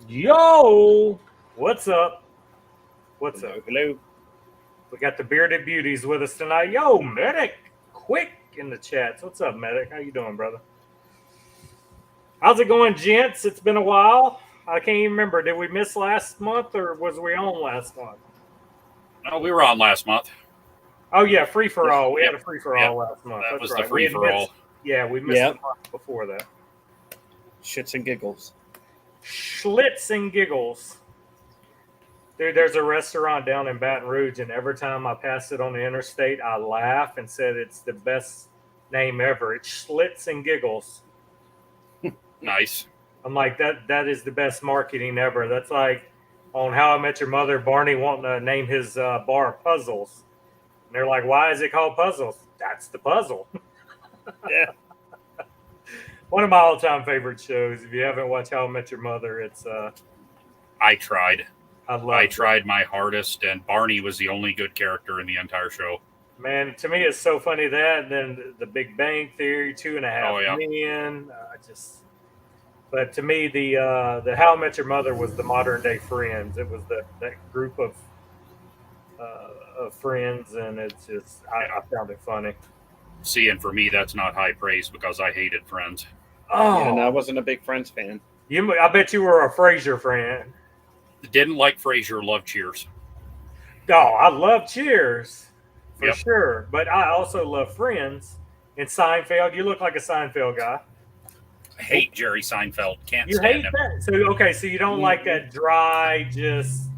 Yo, what's up? What's Hello, up? hello. We got the bearded beauties with us tonight. Yo, medic, quick in the chats. What's up, medic? How you doing, brother? How's it going, gents? It's been a while. I can't even remember. Did we miss last month or was we on last month? No, we were on last month. Oh yeah, free for all. We Yep. had a free for all last month. That That's was right. the free We had for missed, all. Yeah, we missed Yep. the month before that. Shits and giggles. Schlitz and giggles. Dude, there's a restaurant down in Baton Rouge, and every time I pass it on the interstate, I laugh and said it's the best name ever. It's Schlitz and Giggles. Nice. I'm like, that is the best marketing ever. That's like on How I Met Your Mother, Barney wanting to name his bar Puzzles. And they're like, why is it called Puzzles? That's the puzzle. Yeah. One of my all-time favorite shows. If you haven't watched How I Met Your Mother, it's I tried. I tried my hardest, and Barney was the only good character in the entire show. Man, to me, it's so funny that, and then the Big Bang Theory, 2.5 Oh, yeah. Men. But to me, the How I Met Your Mother was the modern day Friends. It was that group of friends, and it's just I found it funny. See, and for me, that's not high praise because I hated Friends. Oh, Yeah, and I wasn't a big Friends fan. I bet you were a Frasier fan. Didn't like Frasier, loved Cheers. Oh, I love Cheers for Yep. sure, but I also love Friends and Seinfeld. You look like a Seinfeld guy. I hate Jerry Seinfeld. Can't You stand hate him. that? So you don't like that dry, just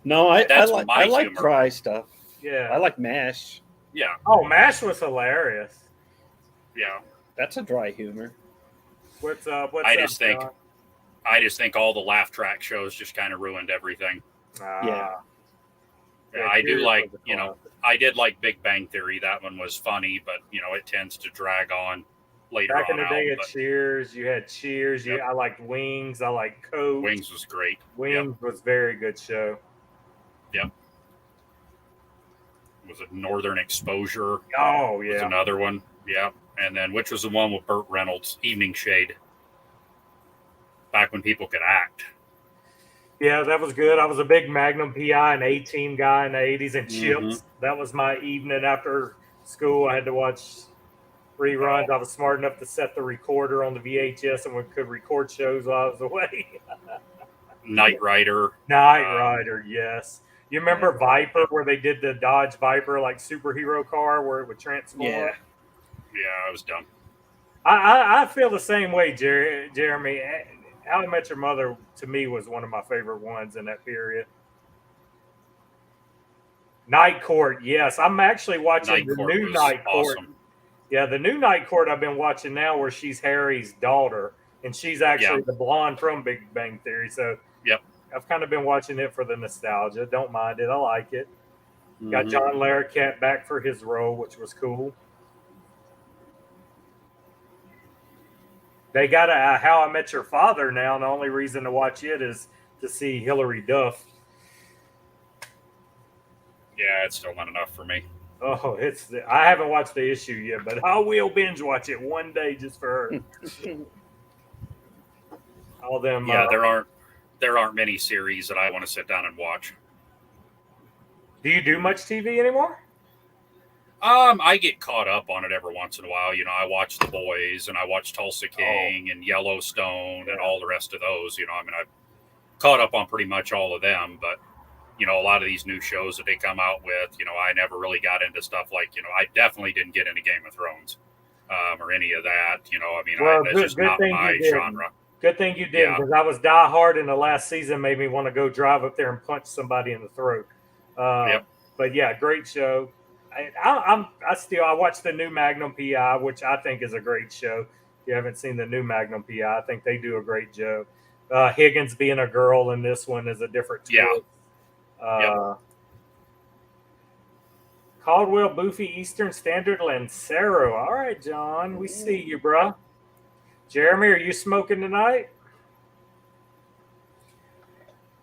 No, I That's like my I like humor. dry stuff. yeah. I like MASH. Yeah, Oh, MASH was hilarious. yeah. That's a dry humor. What's up? I just think all the laugh track shows just kind of ruined everything. Yeah. Yeah, I do Cheers like, was a you know, classic. I did like Big Bang Theory. That one was funny, but it tends to drag on later Back in on the day out. at But Cheers, you had Cheers. Yep. I liked Wings. I liked Coke. Wings was great. Wings was very good show. Yep. Was it Northern Exposure? Oh Was yeah. another one. Yeah. And then which was the one with Burt Reynolds? Evening Shade. Back when people could act. Yeah, that was good. I was a big Magnum PI and A-Team guy in the 80s and Mhm. Chips. That was my evening after school. I had to watch reruns. Oh. I was smart enough to set the recorder on the VHS and we could record shows while I was away. Knight Rider. Knight Rider, yes. You remember Viper where they did the Dodge Viper like superhero car where it would transform? Yeah. Yeah, I was dumb. I feel the same way, Jeremy. How I Met Your Mother to me was one of my favorite ones in that period. Night Court, yes. I'm actually watching Night the Court new was Night Court. awesome. Yeah, the new Night Court I've been watching now where she's Harry's daughter and she's actually the blonde from Big Bang Theory. So Yep. I've kind of been watching it for the nostalgia. Don't mind it. I like it. Got Mhm. John Larroquette back for his role, which was cool. They got a How I Met Your Father now, and the only reason to watch it is to see Hilary Duff. Yeah, it's still not enough for me. Oh, I haven't watched the issue yet, but I will binge watch it one day just for her. All them. Yeah, there aren't many series that I want to sit down and watch. Do you do much TV anymore? I get caught up on it every once in a while. I watch The Boys and I watch Tulsa King and Yellowstone and all the rest of those. I've caught up on pretty much all of them, but a lot of these new shows that they come out with, I never really got into stuff like, I definitely didn't get into Game of Thrones or any of that. That's just not my genre. Good thing you did, because I was die hard, and the last season made me want to go drive up there and punch somebody in the throat. Yep. But yeah, great show. I watched the new Magnum PI, which I think is a great show. If you haven't seen the new Magnum PI, I think they do a great job. Higgins being a girl in this one is a different twist. Yeah. Caldwell, Boofy, Eastern Standard, Lancero. All right, John, we see you, bro. Jeremy, are you smoking tonight?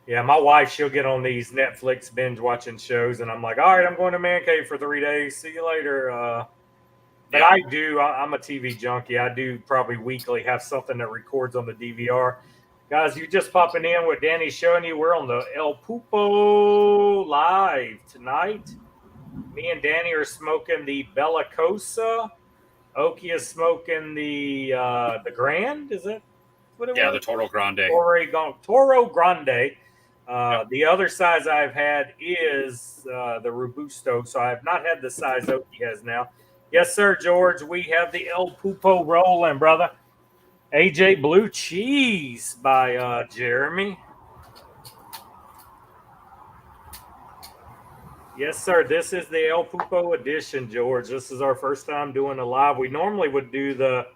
Yeah, my wife, she'll get on these Netflix binge watching shows, and I'm like, all right, I'm going to Man Cave for 3 days. See you later. But I'm a TV junkie. I do probably weekly have something that records on the DVR. Guys, you just popping in what Danny's showing you. We're on the El Pulpo live tonight. Me and Danny are smoking the Bellicosa. Oki is smoking the Grand. Is it what it Yeah, was? the Toro Grande. Toro Grande. The other size I've had is the Robusto, so I have not had the size Oki has now. Yes, sir, George. We have the El Pulpo rolling, brother. AJ Blue Cheese by Jeremy. Yes, sir. This is the El Pulpo edition, George. This is our first time doing a live. We normally would do the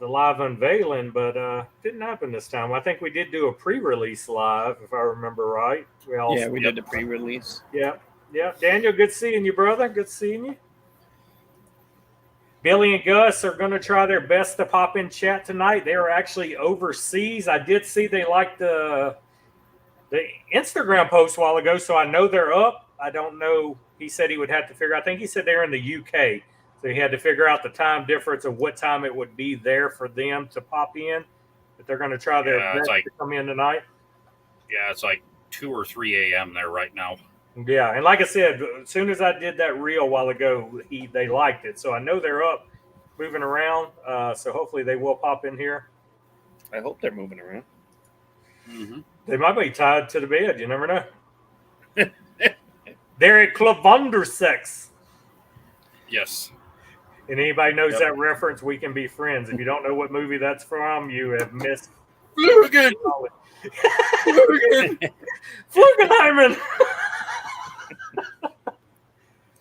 live unveiling, but didn't happen this time. I think we did do a pre-release live, if I remember right. We did the pre-release. Yeah. Daniel, good seeing you, brother. Good seeing you. Billy and Gus are going to try their best to pop in chat tonight. They are actually overseas. I did see they liked the Instagram post a while ago, so I know they're up. I don't know. He said he would have to figure. I think he said they're in the UK, so he had to figure out the time difference of what time it would be there for them to pop in. But they're going to try their best to come in tonight. Yeah, it's like 2 or 3 a.m. there right now. Yeah, and like I said, as soon as I did that reel a while ago, they liked it. So I know they're up, moving around. So hopefully they will pop in here. I hope they're moving around. Mm-hmm. They might be tied to the bed. You never know. They're at Clavundersex. Yes. And anybody knows that reference, we can be friends. If you don't know what movie that's from, you have missed. Flurgan. Flugenheimen.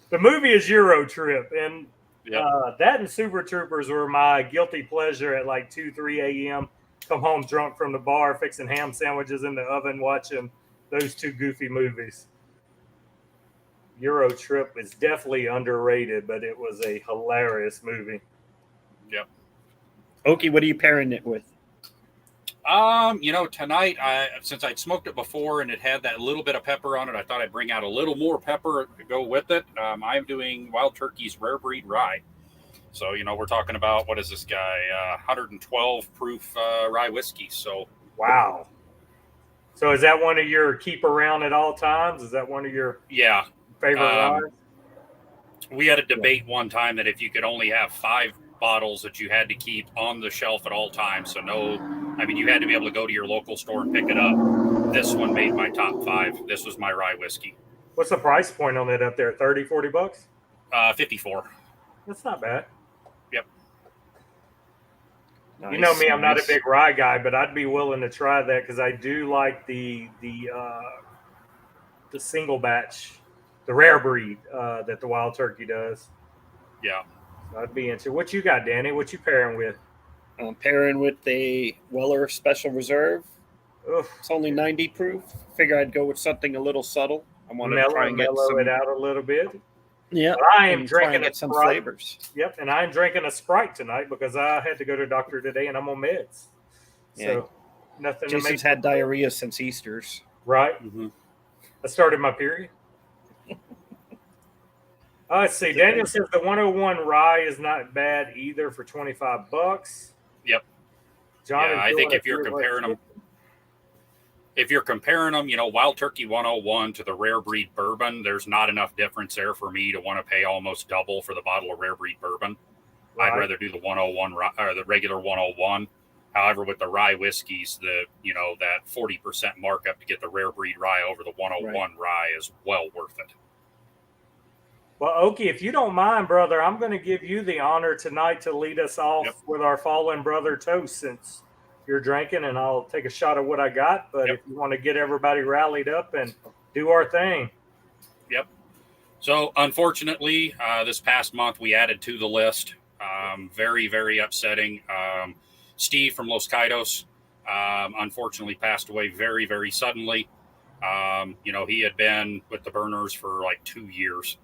The movie is Euro Trip, and that and Super Troopers were my guilty pleasure at like 2, 3 a.m. Come home drunk from the bar, fixing ham sandwiches in the oven, watching those two goofy movies. Euro Trip is definitely underrated, but it was a hilarious movie. Yep. Oki, what are you pairing it with? Tonight, since I'd smoked it before and it had that little bit of pepper on it, I thought I'd bring out a little more pepper to go with it. I'm doing Wild Turkey's Rare Breed Rye. So, we're talking about, what is this guy? 112 proof rye whiskey. So, wow. So is that one of your keep around at all times? Is that one of your favorite ryes? We had a debate one time that if you could only have 5 bottles that you had to keep on the shelf at all times. So you had to be able to go to your local store and pick it up. This one made my top 5. This was my rye whiskey. What's the price point on it up there? 30, 40 bucks? 54. That's not bad. Yep. Nice, you know me, I'm not a big rye guy, but I'd be willing to try that because I do like the single batch, the rare breed that the Wild Turkey does. Yeah. I'd be into. What you got, Danny? What you pairing with? I'm pairing with a Weller Special Reserve. Oof. It's only 90 proof. Figure I'd go with something a little subtle. I want to try and mellow it out a little bit. Yeah, but I am drinking some flavors. Yep, and I'm drinking a Sprite tonight because I had to go to the doctor today and I'm on meds. So nothing. Jason's had diarrhea since Easter's. Right. Mm-hmm. I started my period. Let's see. Daniel says the 101 rye is not bad either for 25 bucks. Yep. John, I think if you're comparing them, Wild Turkey 101 to the Rare Breed Bourbon, there's not enough difference there for me to want to pay almost double for the bottle of Rare Breed Bourbon. Right. I'd rather do the 101 or the regular 101. However, with the rye whiskeys, that 40% markup to get the Rare Breed rye over the 101 rye is well worth it. Well, Oki, if you don't mind, brother, I'm going to give you the honor tonight to lead us off with our fallen brother toast since you're drinking, and I'll take a shot of what I got. But if you want to get everybody rallied up and do our thing. Yep. So, unfortunately, this past month we added to the list. Very, very upsetting. Steve from Los Caitos, unfortunately, passed away very, very suddenly. He had been with the Burners for like 2 years.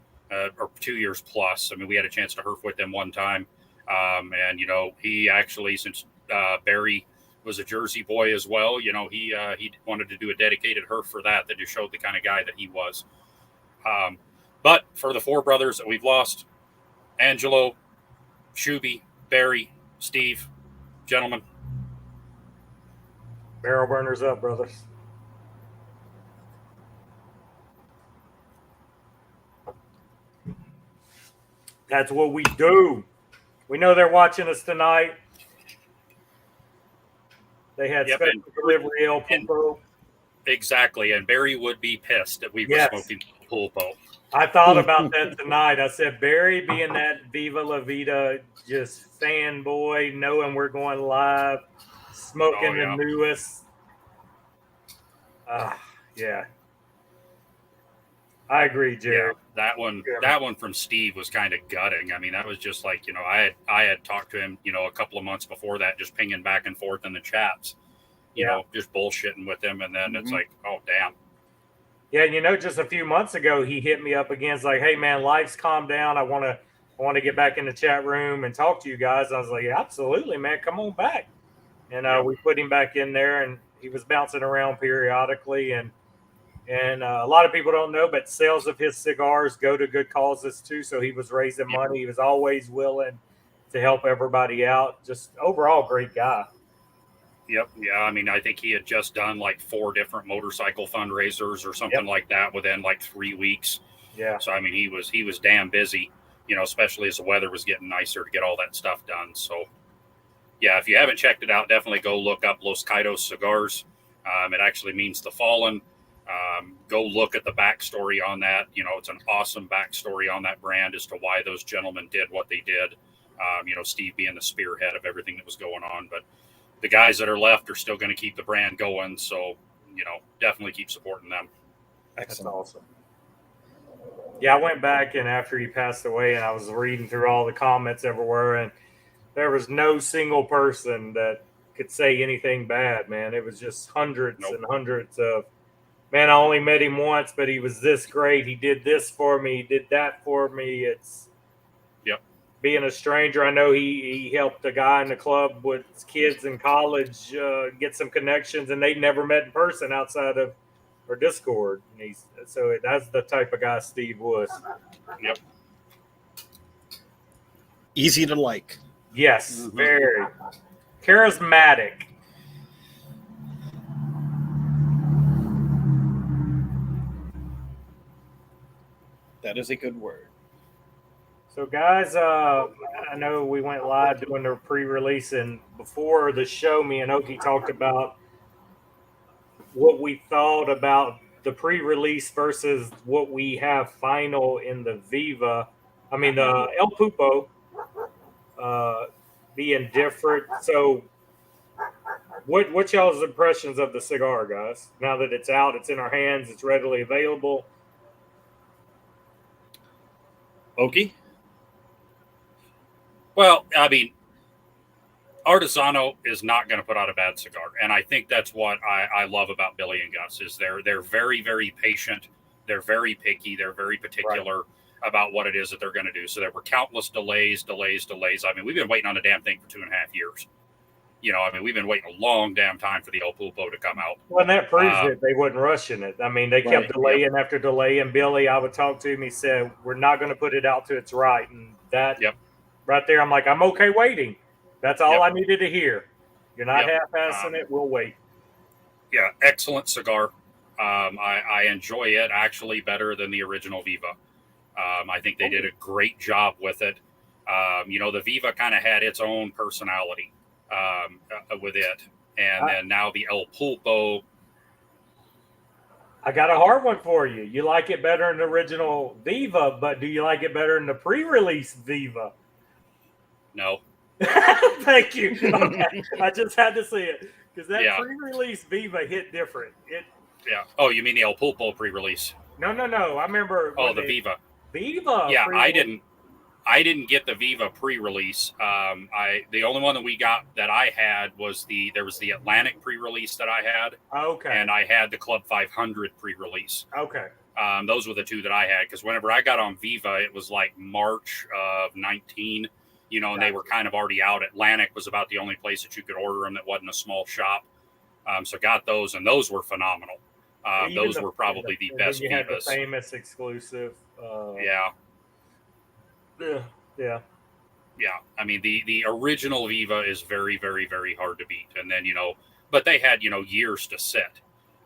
Or 2 years plus. I mean, we had a chance to herf with him one time. And he actually, since Barry was a Jersey boy as well, he wanted to do a dedicated herf for that just showed the kind of guy that he was. But for the 4 brothers that we've lost, Angelo, Shuby, Barry, Steve, gentlemen, Barrel burners up, brothers. That's what we do. We know they're watching us tonight. They had Yep, special delivery El Pulpo. Exactly, and Barry would be pissed that we were Yes. smoking Pulpo. I thought about that tonight. I said, Barry being that Viva La Vida just fanboy, knowing we're going live, smoking the newest. Yeah. I agree, Jerry. Yeah, that one from Steve was kind of gutting. I mean, that was just like, you know, I had talked to him, you know, a couple of months before that, just pinging back and forth in the chats, you know, just bullshitting with him, and then it's like, oh damn. Yeah, you know, just a few months ago, he hit me up again. It's like, hey man, life's calmed down. I want to get back in the chat room and talk to you guys. I was like, yeah, absolutely, man, come on back. And we put him back in there, and he was bouncing around periodically. And a lot of people don't know, but sales of his cigars go to good causes too. So he was raising money. He was always willing to help everybody out. Just overall, great guy. Yep. Yeah. I mean, I think he had just done like 4 different motorcycle fundraisers or something like that within like 3 weeks. Yeah. So I mean, he was damn busy, you know, especially as the weather was getting nicer to get all that stuff done. So yeah, if you haven't checked it out, definitely go look up Los Caitos Cigars. It actually means the fallen. Go look at the backstory on that. You know, it's an awesome backstory on that brand as to why those gentlemen did what they did. You know, Steve being the spearhead of everything that was going on, but the guys that are left are still going to keep the brand going. So, you know, definitely keep supporting them. Excellent. That's awesome. Yeah, I went back and after he passed away, and I was reading through all the comments everywhere, and there was no single person that could say anything bad, man. It was just hundreds and hundreds of, man, I only met him once, but he was this great. He did this for me. He did that for me. It's being a stranger. I know he helped a guy in the club with his kids in college get some connections, and they never met in person outside of our Discord. And so that's the type of guy Steve was. Yep. Easy to like. Yes, very charismatic. That is a good word. So, guys, I know we went live doing the pre-release, and before the show, me and Oki talked about what we thought about the pre-release versus what we have final in the Viva. I mean, the El Pulpo being different. So, what's y'all's impressions of the cigar, guys? Now that it's out, it's in our hands, it's readily available. Oki? Well, I mean, Artesano is not going to put out a bad cigar, and I think that's what I love about Billy and Gus is they're very, very patient, they're very picky, they're very particular about what it is that they're going to do. So there were countless delays. I mean, we've been waiting on the damn thing for 2.5 years. You know, I mean, we've been waiting a long damn time for the El Pulpo to come out. Well, and that proves it. They wasn't rushing it. I mean, they kept delaying after delay. And Billy, I would talk to him. He said, "We're not going to put it out till it's right." And that, right there, I'm like, I'm okay waiting. That's all I needed to hear. You're not half-assing it. We'll wait. Yeah, excellent cigar. I enjoy it actually better than the original Viva. I think they did a great job with it. You know, the Viva kind of had its own personality with it. And then now the El Pulpo. I got a hard one for you. You like it better in the original Viva, but do you like it better in the pre-release Viva? No. Thank you. Okay. I just had to see it because that pre-release Viva hit different. Oh, you mean the El Pulpo pre-release? No. I remember. Oh, the Viva. Viva. Yeah, I didn't get the Viva pre-release. The only one that we got that I had was there was the Atlantic pre-release that I had. Okay. And I had the Club 500 pre-release. Okay. Those were the two that I had because whenever I got on Viva, it was like March of 19. You know, and they were kind of already out. Atlantic was about the only place that you could order them that wasn't a small shop. So got those, and those were phenomenal. Those were probably the best you had Vivas. The famous exclusive. Yeah. I mean, the original Viva is very, very, very hard to beat. And then, you know, but they had, years to sit.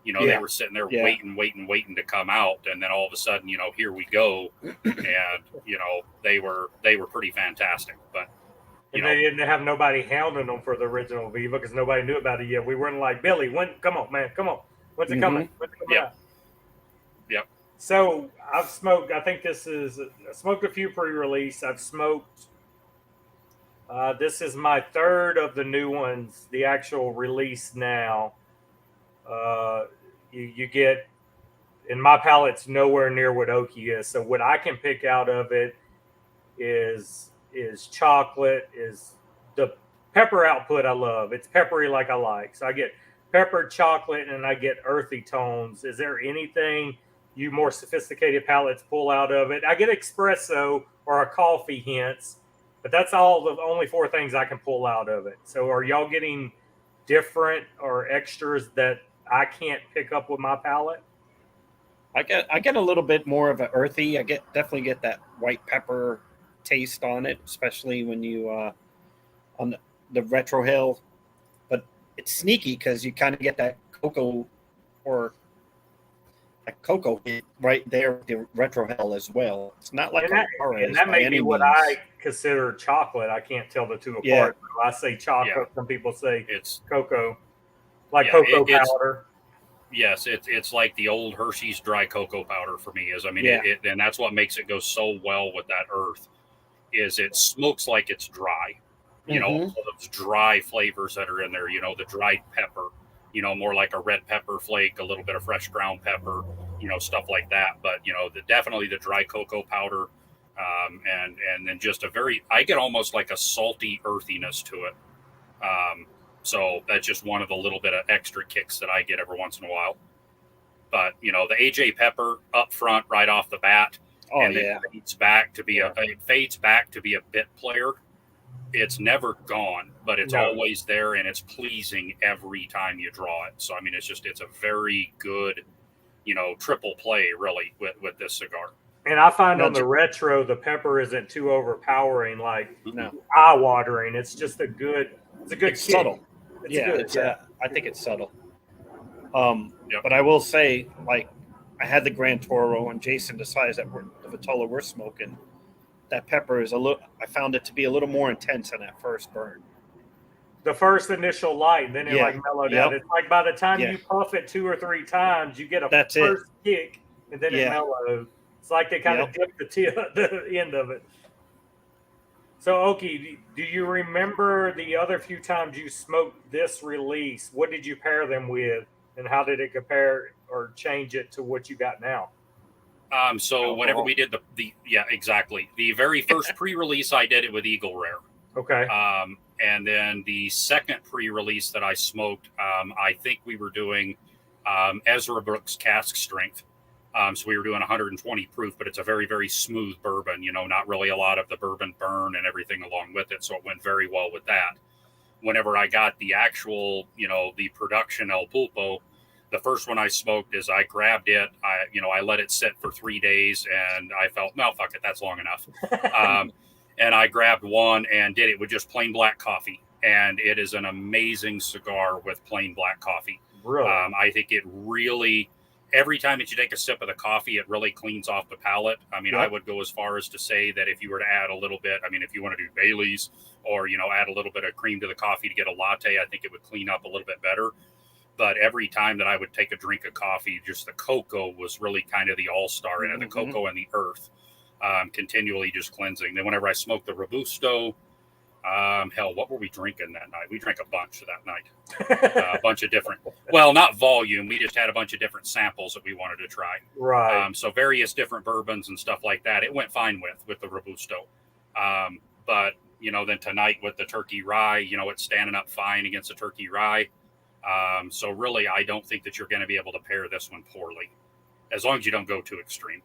They were sitting there waiting to come out, and then all of a sudden, here we go, and they were pretty fantastic. But and they didn't have nobody hounding them for the original Viva because nobody knew about it yet. We weren't like, Billy, come on, man, come on, when's it coming? When's it coming out? Yep. So I've smoked. I think I smoked a few pre-release. I've smoked. This is my third of the new ones, the actual release now. You get, in my palate's nowhere near what Oki is. So what I can pick out of it is chocolate, is the pepper output I love. It's peppery like I like. So I get peppered chocolate and I get earthy tones. Is there anything you more sophisticated palates pull out of it? I get espresso or a coffee hints, but that's all the only 4 things I can pull out of it. So are y'all getting different or extras that I can't pick up with my palate? I get a little bit more of an earthy. I definitely get that white pepper taste on it, especially when you on the retro hill. But it's sneaky because you kind of get that cocoa or that cocoa hit right there with the retro hill as well. It's not like and that may be what I consider chocolate. I can't tell the two apart. Yeah. I say chocolate. Yeah. Some people say it's cocoa, like cocoa powder. Yes, it's like the old Hershey's dry cocoa powder for me. And that's what makes it go so well with that earth. Is it smokes like it's dry, all those dry flavors that are in there. The dried pepper, more like a red pepper flake, a little bit of fresh ground pepper, stuff like that. But definitely the dry cocoa powder, and then just I get almost like a salty earthiness to it. So that's just one of the little bit of extra kicks that I get every once in a while. But the AJ pepper up front right off the bat, then it fades back to be a bit player. It's never gone, but it's always there, and it's pleasing every time you draw it. So it's a very good, triple play really with this cigar. And I find on the retro, the pepper isn't too overpowering, like eye watering. It's just a good. It's a good. It's subtle. I think it's subtle. But I will say, like, I had the Grand Toro, and Jason decides that the Vitola we're smoking, that pepper is I found it to be a little more intense in that first burn. The first initial light, then it mellowed out. It's like by the time you puff it 2 or 3 times, you get a first kick, and then it mellows. It's like they kind of dip the end of it. So, Oki, do you remember the other few times you smoked this release? What did you pair them with, and how did it compare or change it to what you got now? So whenever we did exactly. The very first pre-release, I did it with Eagle Rare. Okay. And then the second pre-release that I smoked, I think we were doing Ezra Brooks cask strength. So we were doing 120 proof, but it's a very, very smooth bourbon, not really a lot of the bourbon burn and everything along with it. So it went very well with that. Whenever I got the actual, the production El Pulpo, the first one I smoked is I grabbed it. I let it sit for 3 days, and I felt, no, fuck it, that's long enough. And I grabbed one and did it with just plain black coffee. And it is an amazing cigar with plain black coffee. Really? I think it really, every time that you take a sip of the coffee, it really cleans off the palate. I would go as far as to say that if you were to add a little bit, if you want to do Bailey's or, add a little bit of cream to the coffee to get a latte, I think it would clean up a little bit better. But every time that I would take a drink of coffee, just the cocoa was really kind of the all-star in it, the cocoa and the earth, continually just cleansing. Then whenever I smoked the Robusto, what were we drinking that night? We drank a bunch that night. A bunch of different, well, not volume. We just had a bunch of different samples that we wanted to try. Right. So various different bourbons and stuff like that. It went fine with the Robusto. But, then tonight with the turkey rye, it's standing up fine against the turkey rye. So really, I don't think that you're going to be able to pair this one poorly, as long as you don't go too extreme.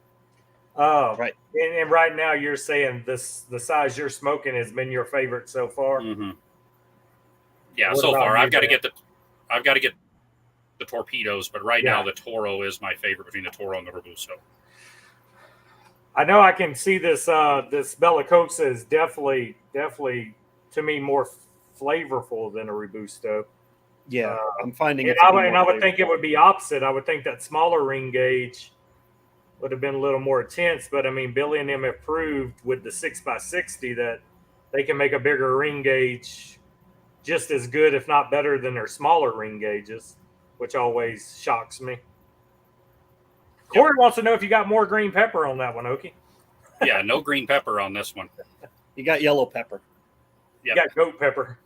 Oh, right. And right now you're saying the size you're smoking has been your favorite so far. Mm-hmm. Yeah, so far I've got to get the torpedoes, but right now the Toro is my favorite between the Toro and the Robusto. I know I can see this. This Bellicosa is definitely to me more flavorful than a Robusto. Yeah, I'm finding And it to be I more would think it would be opposite. I would think that smaller ring gauge would have been a little more intense. But I mean, Billy and them have proved with the 6x60 that they can make a bigger ring gauge just as good, if not better, than their smaller ring gauges, which always shocks me. Corey wants to know if you got more green pepper on that one, Okie. Yeah, no green pepper on this one. You got yellow pepper. You got goat pepper.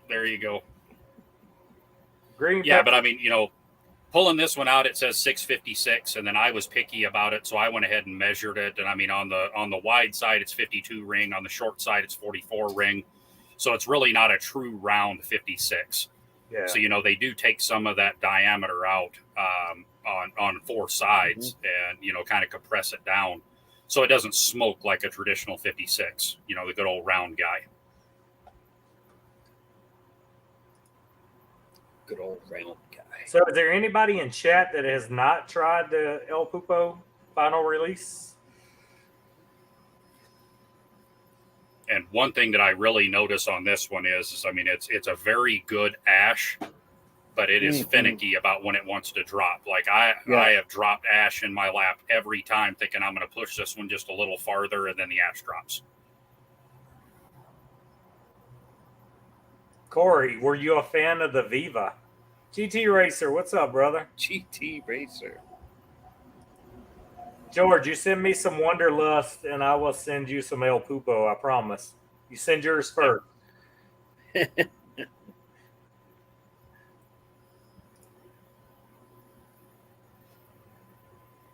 There you go. Green Yeah, pepper. but I mean, pulling this one out, it says 656, and then I was picky about it, so I went ahead and measured it. And I mean, on the wide side, it's 52 ring. On the short side, it's 44 ring. So it's really not a true round 56. Yeah. So they do take some of that diameter out on four sides, and kind of compress it down, so it doesn't smoke like a traditional 56. The good old round guy. Good old round guy. So, is there anybody in chat that has not tried the El Pulpo final release? And one thing that I really notice on this one is I mean, it's a very good ash, but it is finicky about when it wants to drop. Like I have dropped ash in my lap every time, thinking I'm going to push this one just a little farther, and then the ash drops. Corey, were you a fan of the Viva? GT Racer, what's up, brother? GT Racer. George, you send me some Wanderlust, and I will send you some El Pulpo, I promise. You send yours first.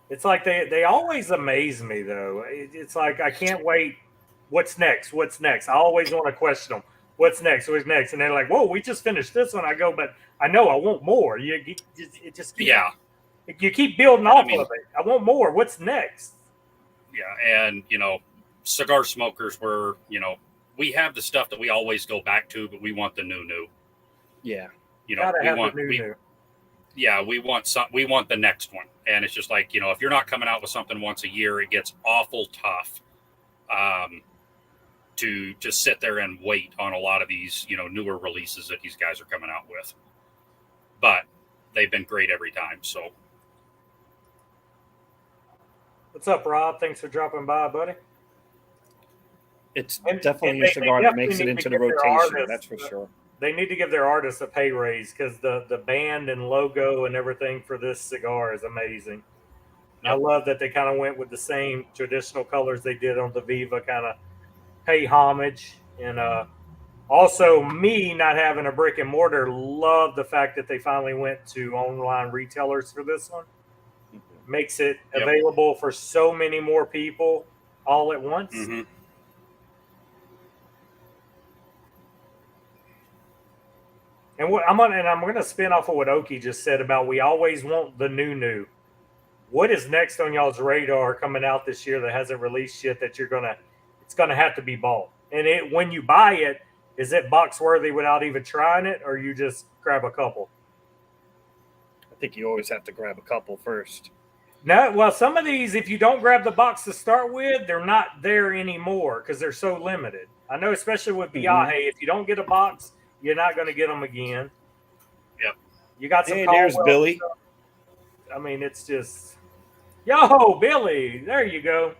It's like they always amaze me, though. It's like I can't wait. What's next? What's next? I always want to question them. What's next? What's next? And they're like, whoa, we just finished this one. I go, but I know I want more. It just keeps, you keep building off of it. I want more. What's next? Yeah, and cigar smokers we have the stuff that we always go back to, but we want the new. Yeah, we want the next one, and it's just like if you're not coming out with something once a year, it gets awful tough to just sit there and wait on a lot of these newer releases that these guys are coming out with. But they've been great every time. So what's up, Rob? Thanks for dropping by, buddy. It's definitely a cigar that makes it into the rotation. That's for sure. They need to give their artists a pay raise, because the band and logo and everything for this cigar is amazing. Yep. I love that they kind of went with the same traditional colors they did on the Viva, kind of pay homage. And also, me not having a brick and mortar, love the fact that they finally went to online retailers for this one. Makes it available for so many more people all at once. Mm-hmm. And I'm going to spin off of what Okie just said about we always want the new. What is next on y'all's radar coming out this year that hasn't released yet that it's going to have to be bought? And when you buy it, is it box worthy without even trying it, or you just grab a couple? I think you always have to grab a couple first. No, well, some of these, if you don't grab the box to start with, they're not there anymore because they're so limited. I know, especially with Viaje, if you don't get a box, you're not going to get them again. Yep. You got some. Hey, there's Billy. Stuff. I mean, it's just, yo, Billy, there you go.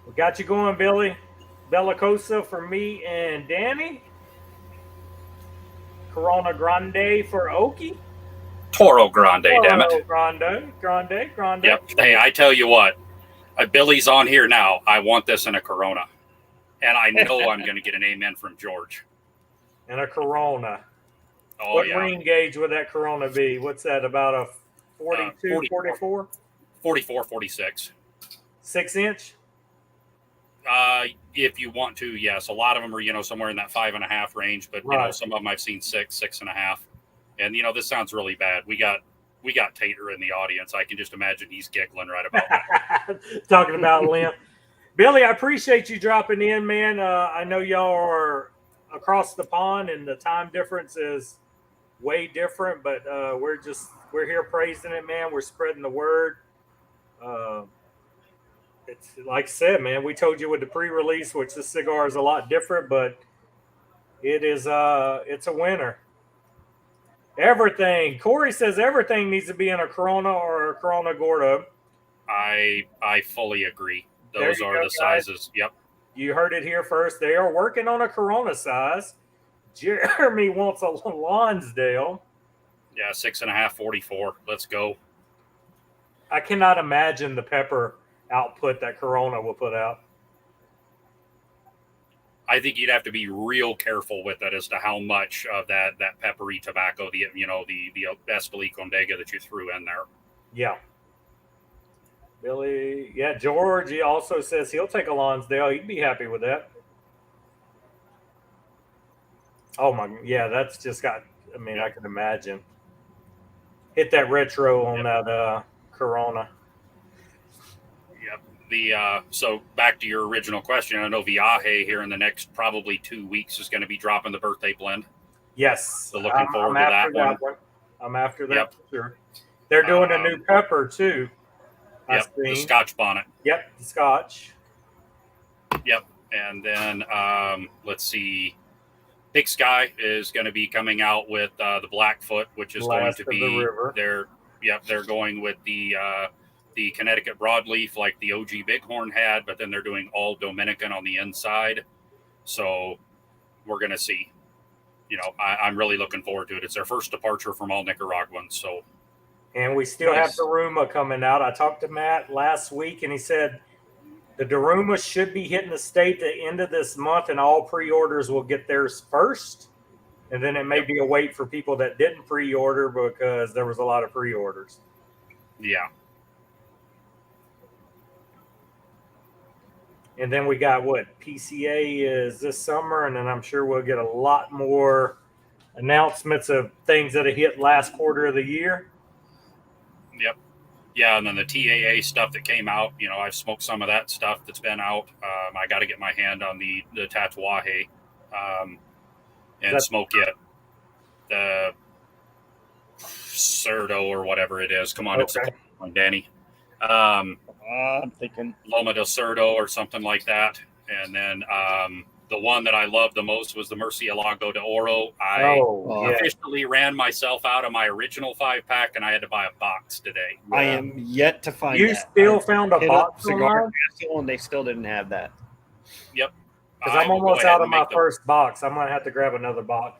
We got you going, Billy. Bellicosa for me and Danny. Corona Grande for Okie. Toro Grande, damn it. Grande. Yep. Hey, I tell you what, Billy's on here now. I want this in a Corona. And I know I'm going to get an amen from George. And a Corona. Oh, what ring gauge would that Corona be? What's that, about a 42, 44? 44, 46. 6-inch? If you want to, yes. A lot of them are, somewhere in that 5.5 range, but some of them I've seen 6.5. And this sounds really bad. We got Tater in the audience. I can just imagine he's giggling right about that. Talking about Limp. Billy, I appreciate you dropping in, man. I know y'all are across the pond and the time difference is way different, but we're here praising it, man. We're spreading the word. It's like I said, man, we told you with the pre-release, which this cigar is a lot different, but it's a winner. Everything. Corey says everything needs to be in a Corona or a Corona Gordo. I fully agree. There Those you are go, the guys. sizes. Yep. You heard it here first. They are working on a Corona size. Jeremy wants a Lonsdale. Yeah, 6.5, 44. Let's go. I cannot imagine the pepper output that Corona will put out. I think you'd have to be real careful with it as to how much of that peppery tobacco, the Esteli Condega that you threw in there. Yeah. Billy, yeah, George, he also says he'll take a Lonsdale. He'd be happy with that. Oh my, yeah, that's just got. I mean, I can imagine. Hit that retro on that Corona. Yep. So back to your original question, I know Viaje here in the next probably 2 weeks is going to be dropping the birthday blend. Yes, So looking forward to after that one. I'm after that Yep. for sure. They're doing a new pepper too. Yep, the Scotch bonnet. Yep, the Scotch. Yep, and then let's see. Big Sky is going to be coming out with the Blackfoot, which is going to be they're going with the Connecticut broadleaf like the OG Bighorn had, but then they're doing all Dominican on the inside. So we're going to see. I'm really looking forward to it. It's their first departure from all Nicaraguans. So, and we still have Daruma coming out. I talked to Matt last week, and he said the Daruma should be hitting the state at the end of this month, and all pre-orders will get theirs first. And then it may be a wait for people that didn't pre-order because there was a lot of pre-orders. Yeah. And then we got PCA is this summer, and then I'm sure we'll get a lot more announcements of things that have hit last quarter of the year. Yep. Yeah, and then the TAA stuff that came out, I've smoked some of that stuff that's been out. I got to get my hand on the Tatuaje and smoke it. The Cerdo or whatever it is. Come on, It's a one, Danny. I'm thinking Loma del Cerdo or something like that. And then the one that I loved the most was the Murcielago de Oro. I officially ran myself out of my original 5-pack, and I had to buy a box today. I am yet to find You that. still found a box cigar, and they still didn't have that. Yep. Because I'm almost out of my first box. I'm going to have to grab another box.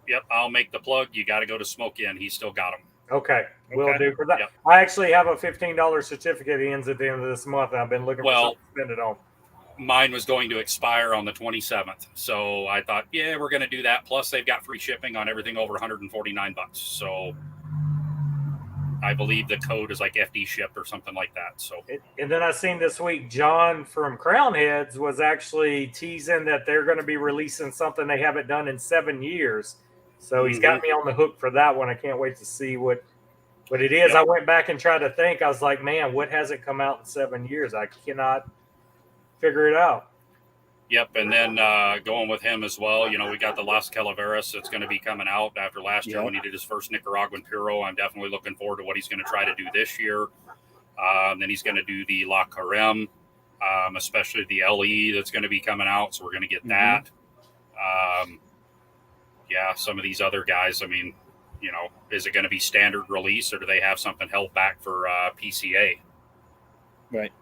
Yep, I'll make the plug. You got to go to Smoke Inn. He's still got them. Okay, will do. For that, I actually have a $15 certificate. It ends at the end of this month. And I've been looking for something to spend it on. Mine was going to expire on the 27th, so I thought, we're going to do that. Plus, they've got free shipping on everything over $149. So I believe the code is like FD shipped or something like that. So, and then I seen this week John from Crown Heads was actually teasing that they're going to be releasing something they haven't done in 7 years. So he's got me on the hook for that one. I can't wait to see what it is. Yep. I went back and tried to think. I was like, man, what hasn't come out in 7 years? I cannot figure it out. Yep, and then going with him as well, we got the Las Calaveras that's going to be coming out after last year when he did his first Nicaraguan Puro. I'm definitely looking forward to what he's going to try to do this year. Then he's going to do the La Carême, especially the LE that's going to be coming out, so we're going to get that. Some of these other guys, I mean, is it going to be standard release, or do they have something held back for PCA? Right.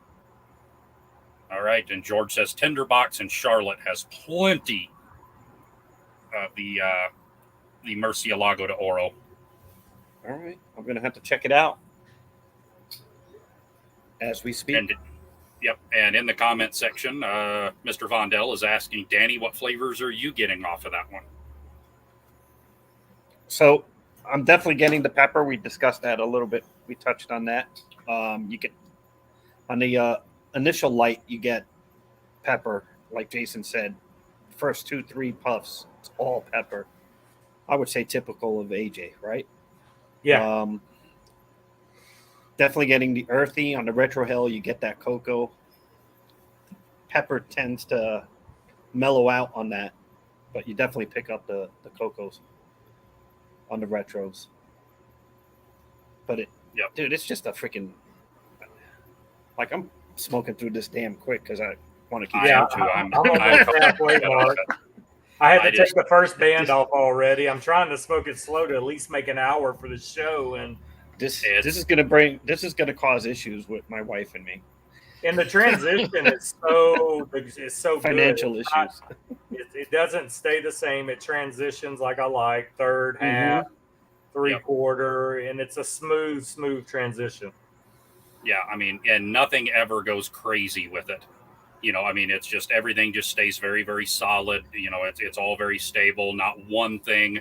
All right, and George says Tinderbox and Charlotte has plenty of the Murcielago de Oro. All right, I'm going to have to check it out as we speak. And in the comment section, Mr. Vondell is asking, Danny, what flavors are you getting off of that one? So I'm definitely getting the pepper. We discussed that a little bit. We touched on that. You get on the initial light, you get pepper, like Jason said. First 2-3 puffs, it's all pepper. I would say typical of AJ, right? Yeah. Definitely getting the earthy. On the Retro Hill, you get that cocoa. Pepper tends to mellow out on that, but you definitely pick up the cocos on the retros. But dude, it's just a freaking, like, I'm smoking through this damn quick because I want to keep I'm halfway mark. I had I to just- take the first band off already. I'm trying to smoke it slow to at least make an hour for the show, and This It's- is gonna cause issues with my wife and me. the transition is so Financial good. issues. It doesn't stay the same. It transitions like I like, third, half, Yep. 3/4, and it's a smooth transition. Yeah, I mean, and nothing ever goes crazy with it. I mean, it's just everything just stays very, very solid. It's all very stable. Not one thing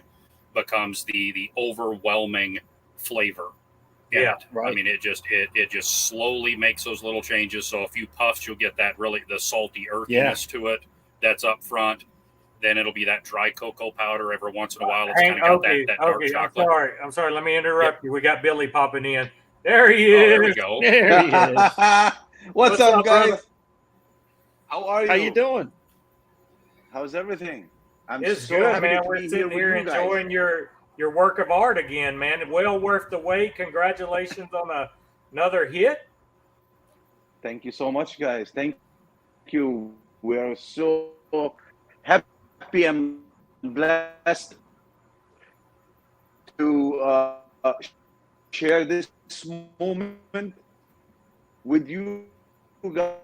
becomes the overwhelming flavor in Yeah, it. I right. mean, it just slowly makes those little changes. So a few puffs, you'll get that really the salty earthiness to it that's up front. Then it'll be that dry cocoa powder every once in a while. It's kind of got that dark chocolate. I'm sorry. Let me interrupt you. We got Billy popping in. There he Oh, is. there we go. There he is. What's up, guys? brother? How are you? How you doing? How's everything? I'm It's so good, happy man. to We're be sitting here with you guys. enjoying your work of art again, man. Well worth the wait. Congratulations on another hit. Thank you so much, guys. Thank you. We are so happy and blessed to share this moment with you guys.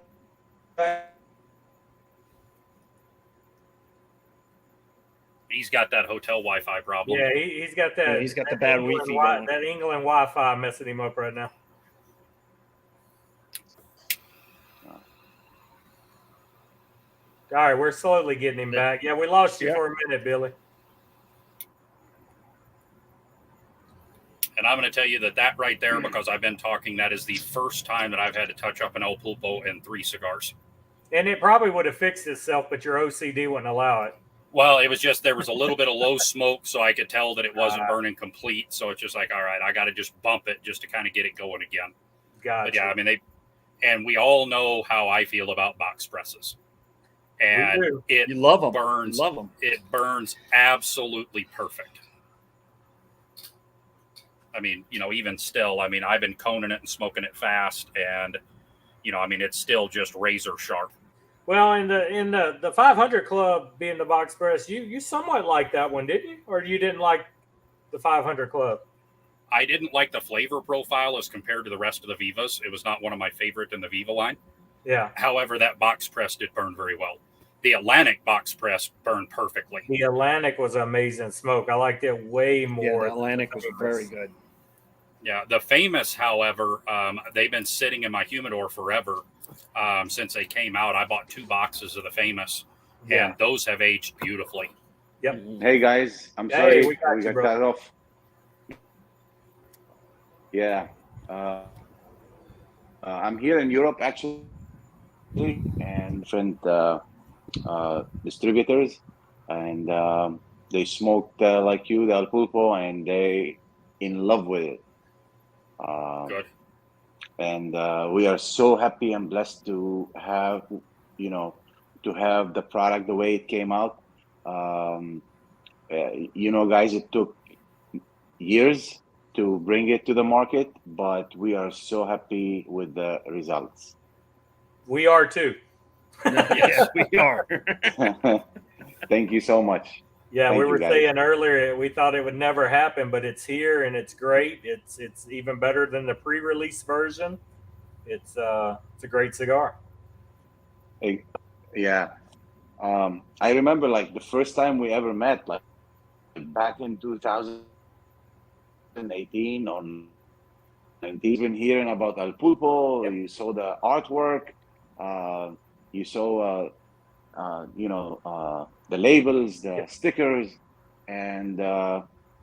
He's got that hotel Wi-Fi problem. Yeah, he's got that. Yeah, he's got the that bad England Wi-Fi going. That England Wi-Fi messing him up right now. All right, we're slowly getting him back. Yeah, we lost you Yeah. for a minute, Billy. And I'm going to tell you that right there, because I've been talking, that is the first time that I've had to touch up an El Pulpo in 3 cigars. And it probably would have fixed itself, but your OCD wouldn't allow it. Well, it was just there was a little bit of low smoke, so I could tell that it wasn't burning complete. So it's just like, all right, I got to just bump it just to kind of get it going again. Gotcha. But yeah, I mean and we all know how I feel about box presses, and do. it You love them. burns. You love them. It burns absolutely perfect. I mean, even still, I mean, I've been coning it and smoking it fast, and I mean, it's still just razor sharp. Well, in the 500 Club being the box press, you somewhat liked that one, didn't you? Or you didn't like the 500 Club? I didn't like the flavor profile as compared to the rest of the Vivas. It was not one of my favorite in the Viva line. Yeah. However, that box press did burn very well. The Atlantic box press burned perfectly. The Atlantic was amazing smoke. I liked it way more. Yeah, the Atlantic was very good. Yeah, the Famous, however, they've been sitting in my humidor forever since they came out. I bought 2 boxes of the Famous, and those have aged beautifully. Yep. Hey guys, I'm Hey, sorry we got you, bro. cut off. Yeah, I'm here in Europe actually, and different distributors, and they smoked like you, the El Pulpo, and they in love with it. Good. And we are so happy and blessed to have, to have the product the way it came out. Guys, it took years to bring it to the market, but we are so happy with the results. We are too. Yes, we are. Thank you so much. Yeah, Thank we you, were guys. saying earlier we thought it would never happen, but it's here and it's great. It's even better than the pre-release version. It's a great cigar. Yeah. I remember like the first time we ever met, like back in 2018 or 19, even hearing about El Pulpo. Yep. You saw the artwork, you saw the labels, the stickers, and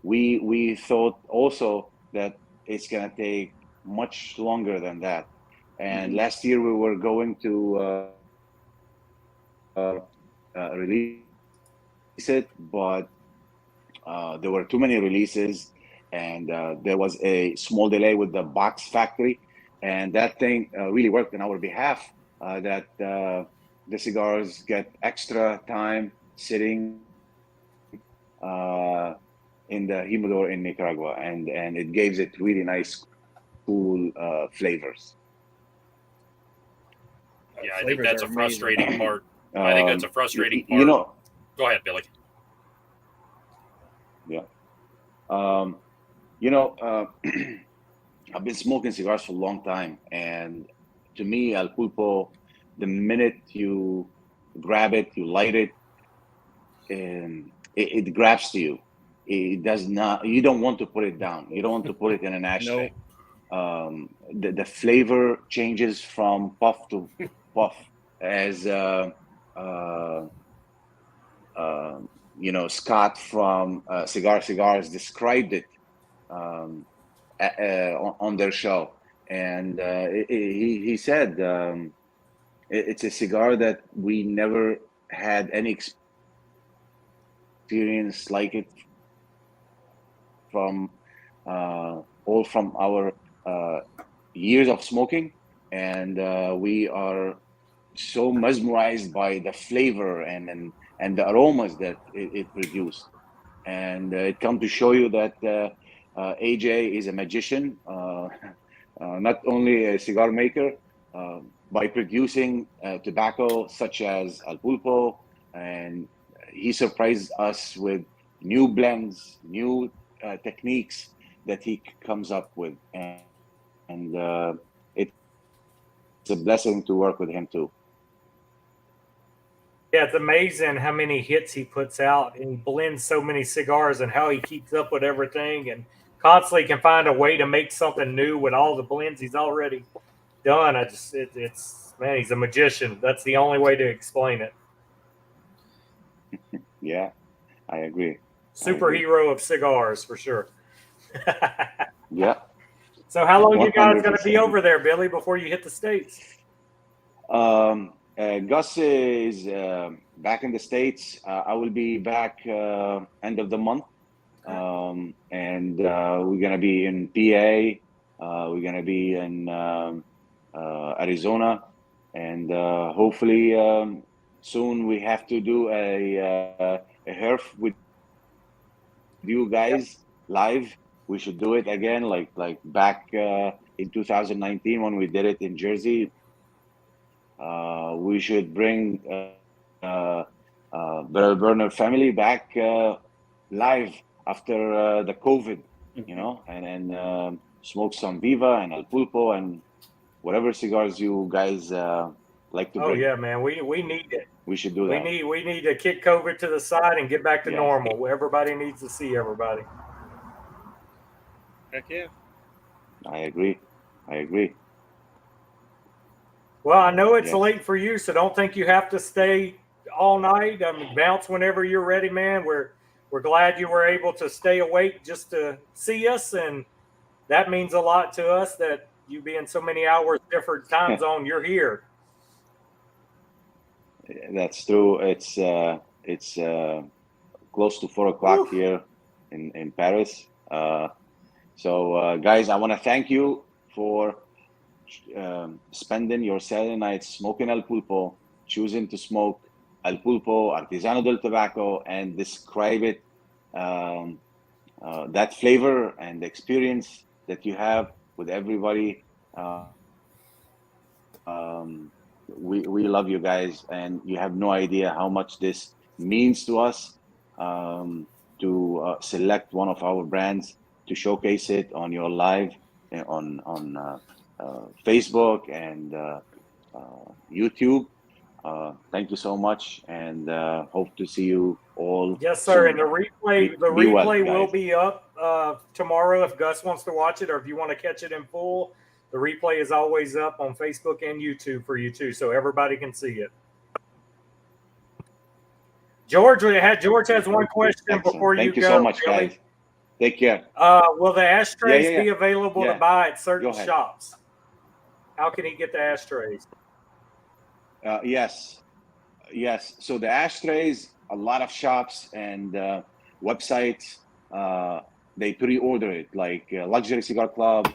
we thought also that it's gonna take much longer than that. And last year we were going to release it, but there were too many releases, and there was a small delay with the box factory, and that thing really worked on our behalf. That the cigars get extra time sitting in the humidor in Nicaragua, and it gives it really nice, cool flavors. Yeah, I think Flavors that's are a amazing. frustrating part. I think that's a frustrating part. You know, Go ahead, Billy. Yeah. Um, you know, I've been smoking cigars for a long time, and to me, El Pulpo, the minute you grab it, you light it, it grabs to you. It does not. You don't want to put it down. You don't want to put it in an No, ashtray. The flavor changes from puff to puff, as uh, uh, Scott from Cigars described it um, on their show, and he said it's a cigar that we never had any experience like it from all from our uh, years of smoking, and we are so mesmerized by the flavor and the aromas that it produced. And it comes to show you that AJ is a magician, not only a cigar maker, by producing tobacco such as El Pulpo, and he surprised us with new blends, new techniques that he comes up with, and it's a blessing to work with him too. Yeah, it's amazing how many hits he puts out, and he blends so many cigars, and how he keeps up with everything, and constantly can find a way to make something new with all the blends he's already done. It's man, he's a magician. That's the only way to explain it. Yeah, I agree. Superhero of cigars for sure. Yeah, So how long you guys going to be 100%. over there, Billy, before you hit the States? Gus is back in the States. I will be back end of the month. And we're going to be in PA. We're going to be in Arizona. And hopefully soon we have to do a herf with you guys live. We should do it again, like back in 2019 when we did it in Jersey. We should bring Barrel Burner family back live after the COVID, and smoke some Viva and El Pulpo and whatever cigars you guys like to Oh bring. yeah, man, we need it. We should do that. We need to kick COVID to the side and get back to Yeah. normal. Everybody needs to see everybody. heck yeah. I agree. Well, I know it's Yes. late for you, so don't think you have to stay all night. I mean, bounce whenever you're ready, man. We're glad you were able to stay awake just to see us, and that means a lot to us that you being so many hours different time zone, you're here. That's true. It's close to 4 o'clock Woo. here in Paris. So guys, I want to thank you for spending your Saturday nights smoking El Pulpo, choosing to smoke El Pulpo, Artesano del Tobacco, and describe it, that flavor and the experience that you have with everybody. We love you guys, and you have no idea how much this means to us, to select one of our brands to showcase it on your live on Facebook and YouTube. Thank you so much, and hope to see you all. Yes, sir. soon. And the replay Be well, will guys. be up tomorrow if Gus wants to watch it, or if you want to catch it in full. The replay is always up on Facebook and YouTube for you too, so everybody can see it. George has one question Excellent. before Thank you you go. so much, Billy. guys. Take care. Will the ashtrays Yeah. be available to Yeah. buy at certain Go ahead. shops? How can he get the ashtrays? Yes. So the ashtrays, a lot of shops and websites, they pre-order it, like Luxury Cigar Club,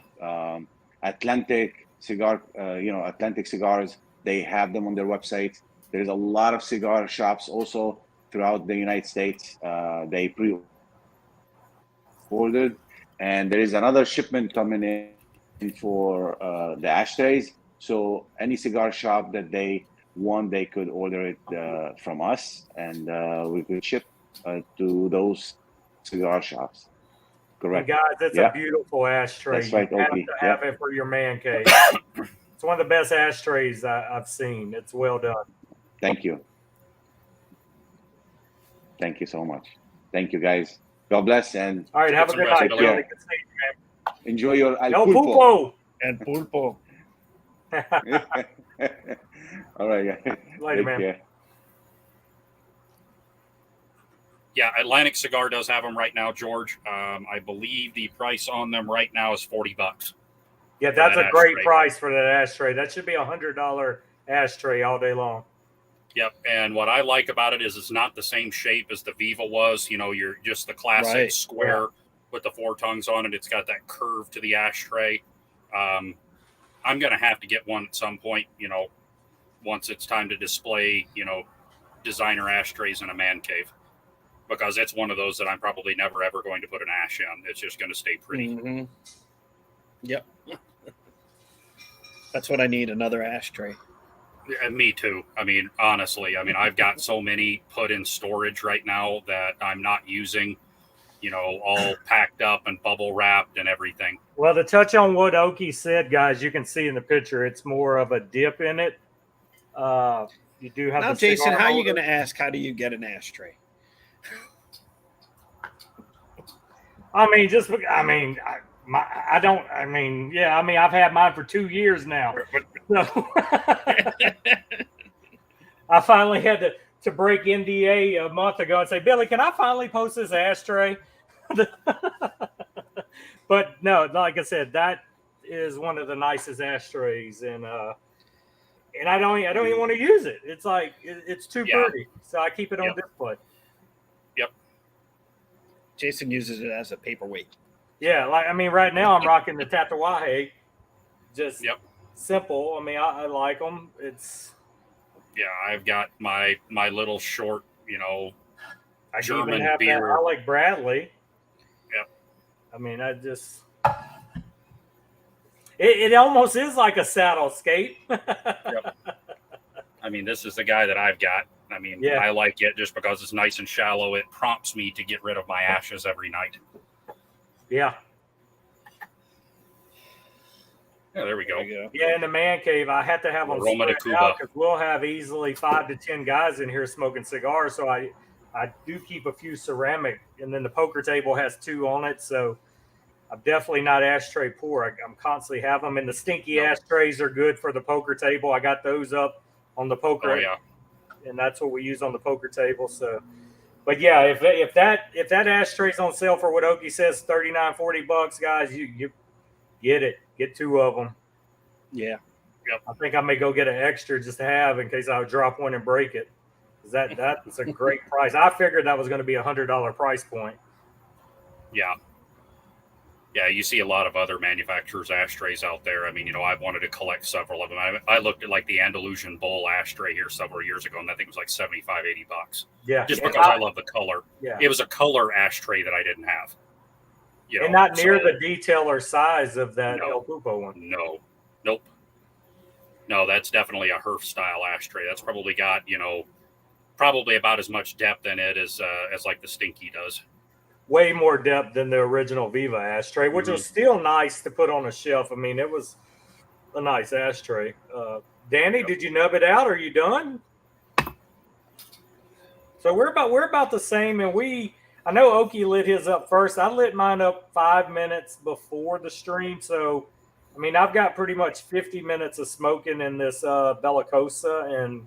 Atlantic Cigar, Atlantic Cigars. They have them on their website. There's a lot of cigar shops also throughout the United States. They pre-ordered, and there is another shipment coming in for the ashtrays. So any cigar shop that they want, they could order it from us, and we could ship to those cigar shops. And Correct. guys, it's Yeah. a beautiful ashtray. That's right, You have Oki. to have it for your man cave. It's one of the best ashtrays I've seen. It's well done. Thank you. Thank you so much. Thank you, guys. God bless and All right, have a Some good rest, night, Billy. Billy. Good seeing you, enjoy your man. al El pulpo. Pulpo. And Pulpo. All right, guys. Later, Take man. care. Yeah, Atlantic Cigar does have them right now, George. I believe the price on them right now is $40. Yeah, that's that a great ashtray. price for that ashtray. That should be $100 ashtray all day long. Yep, and what I like about it is it's not the same shape as the Viva was. You know, you're just the classic Right. square with the 4 tongues on it. It's got that curve to the ashtray. I'm going to have to get one at some point, you know, once it's time to display, you know, designer ashtrays in a man cave, because it's one of those that I'm probably never, ever going to put an ash in. It's just going to stay pretty. Mm-hmm. Yep. That's what I need, another ashtray. And me too. I mean, honestly, I've got so many put in storage right now that I'm not using, you know, all packed up and bubble wrapped and everything. Well, to touch on what Oki said, guys, you can see in the picture, it's more of a dip in it. You do have Now, the Jason, cigar how are you holder. going to ask, how do you get an ashtray? I mean, I've had mine for 2 years now. So I finally had to break NDA a month ago and say, Billy, can I finally post this ashtray? But no, like I said, that is one of the nicest ashtrays, and I don't even want to use it. It's like it's too pretty, so I keep it on display. Yep. Jason uses it as a paperweight. Yeah, right now I'm rocking the Tatuaje, just simple. I mean, I like them. It's I've got my little short, you know, I German even have beer. that. I like Bradley. Yep. I mean, it almost is like a saddle skate. Yep. I mean, this is the guy that I've got. I mean, I like it just because it's nice and shallow. It prompts me to get rid of my ashes every night. Yeah. Yeah, there we go. Yeah, in the man cave, I have to have them Roma de spread out Cuba. because we'll have easily 5 to 10 guys in here smoking cigars. So I do keep a few ceramic, and then the poker table has 2 on it. So I'm definitely not ashtray poor. I'm constantly have them, and the stinky ashtrays are good for the poker table. I got those up on the poker, and that's what we use on the poker table. So, but yeah, if that ashtray's on sale for what Oki says, $39-$40, guys, you get it. Get 2 of them. Yeah. Yep. I think I may go get an extra just to have in case I drop one and break it. That's a great price. I figured that was going to be $100 price point. Yeah. Yeah, you see a lot of other manufacturers' ashtrays out there. I mean, you know, I wanted to collect several of them. I looked at like the Andalusian Bull ashtray here several years ago, and I think it was like $75-$80. Yeah. Just because I love the color. Yeah. It was a color ashtray that I didn't have. You know, and not near the detail or size of that El Pulpo one. No. Nope. No, that's definitely a Herf style ashtray. That's probably got, you know, probably about as much depth in it as like the Stinky does. Way more depth than the original Viva ashtray, which was still nice to put on a shelf. I mean, it was a nice ashtray. Danny, did you nub it out? Are you done? So we're about the same, and I know Oki lit his up first. I lit mine up 5 minutes before the stream, so I mean I've got pretty much 50 minutes of smoking in this Bellicosa, and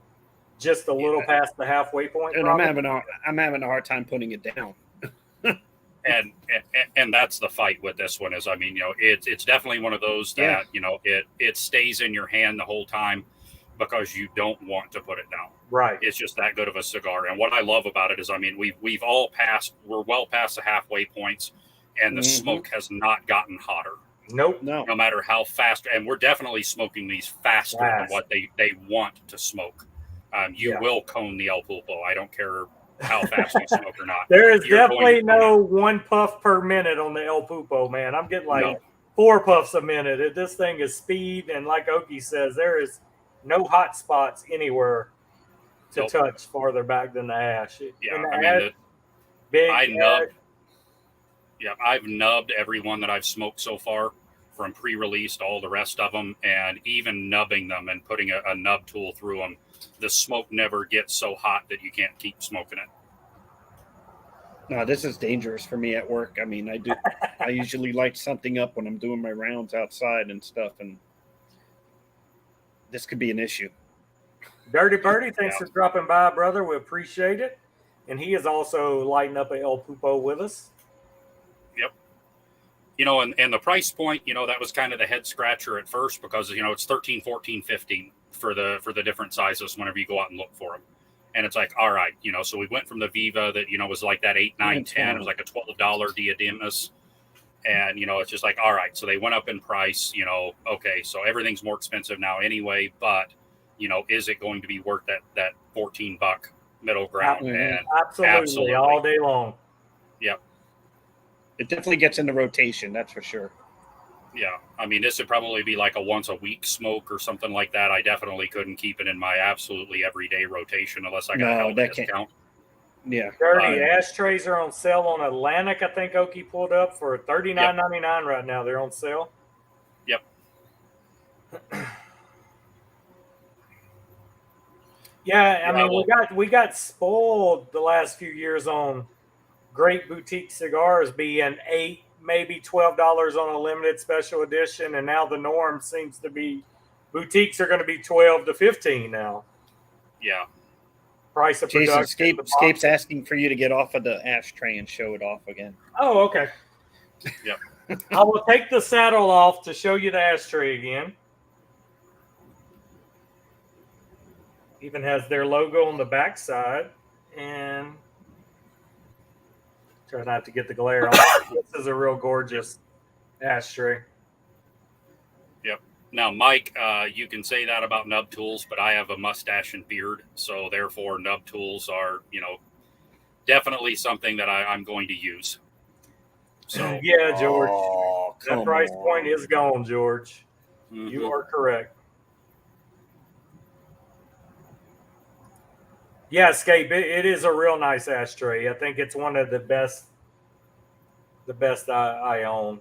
just a little past the halfway point. And I'm having a hard time putting it down. And that's the fight with this one is, I mean, you know, it's definitely one of those that, you know, it stays in your hand the whole time because you don't want to put it down. Right. It's just that good of a cigar. And what I love about it is, I mean, we're well past the halfway points, and the smoke has not gotten hotter. Nope. No matter how fast, and we're definitely smoking these faster than what they want to smoke. You will cone the El Pulpo. I don't care how fast you smoke or not. There is definitely no 1 puff per minute on the El Pulpo, man. I'm getting like 4 puffs a minute. This thing is speed, and like Oki says, there is no hot spots anywhere to touch farther back than the ash. Yeah, I mean, Yeah, I've nubbed every one that I've smoked so far, from pre-release to all the rest of them, and even nubbing them and putting a nub tool through them, the smoke never gets so hot that you can't keep smoking it. No, this is dangerous for me at work. I mean, I usually light something up when I'm doing my rounds outside and stuff, and this could be an issue. Dirty Birdie, thanks for dropping by, brother. We appreciate it. And he is also lighting up a El Pulpo with us. Yep. You know, and the price point, you know, that was kind of the head scratcher at first, because, you know, it's 13, 14, 15 for the different sizes whenever you go out and look for them. And it's like, all right, you know, so we went from the Viva that, you know, was like that 8, 9, 10. It was like a $12 Diademas. And, you know, it's just like, all right, so they went up in price, you know, okay, so everything's more expensive now anyway, but, you know, is it going to be worth that $14 middle ground? And absolutely, all day long. Yep. It definitely gets into rotation, that's for sure. Yeah, I mean, this would probably be like a once a week smoke or something like that. I definitely couldn't keep it in my absolutely everyday rotation unless I got a hell of a discount. Yeah. Dirty ashtrays are on sale on Atlantic. I think Okie pulled up for $39.99 right now. They're on sale. Yep. Yeah, I mean, we got spoiled the last few years on great boutique cigars being $8, maybe $12 on a limited special edition, and now the norm seems to be boutiques are going to be $12 to $15 now. Yeah. Price of Jason, production. Scape's asking for you to get off of the ashtray and show it off again. Oh, okay. Yep. I will take the saddle off to show you the ashtray again. Even has their logo on the back side, and try not to get the glare on. This is a real gorgeous ashtray. Yep. Now, Mike, you can say that about nub tools, but I have a mustache and beard, so therefore nub tools are, you know, definitely something that I'm going to use. So yeah, George, that price point is gone, George. Mm-hmm. You are correct. Yeah, Scape, it is a real nice ashtray. I think it's one of the best I own.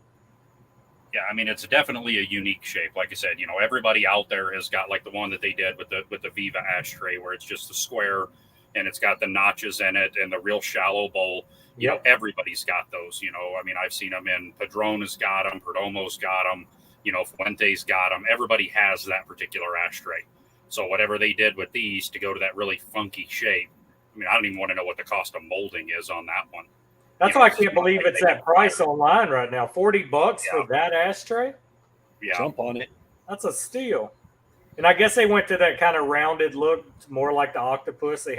Yeah, I mean, it's definitely a unique shape. Like I said, you know, everybody out there has got like the one that they did with the Viva ashtray, where it's just a square and it's got the notches in it and the real shallow bowl. You know, everybody's got those. You know, I mean, I've seen them in Padrona's got them, Perdomo's got them. You know, Fuente's got them. Everybody has that particular ashtray. So whatever they did with these to go to that really funky shape, I mean, I don't even want to know what the cost of molding is on that one. That's why I can't believe it's that price online right now. $40 for that ashtray? Yeah. Jump on it. That's a steal. And I guess they went to that kind of rounded look, more like the octopus. They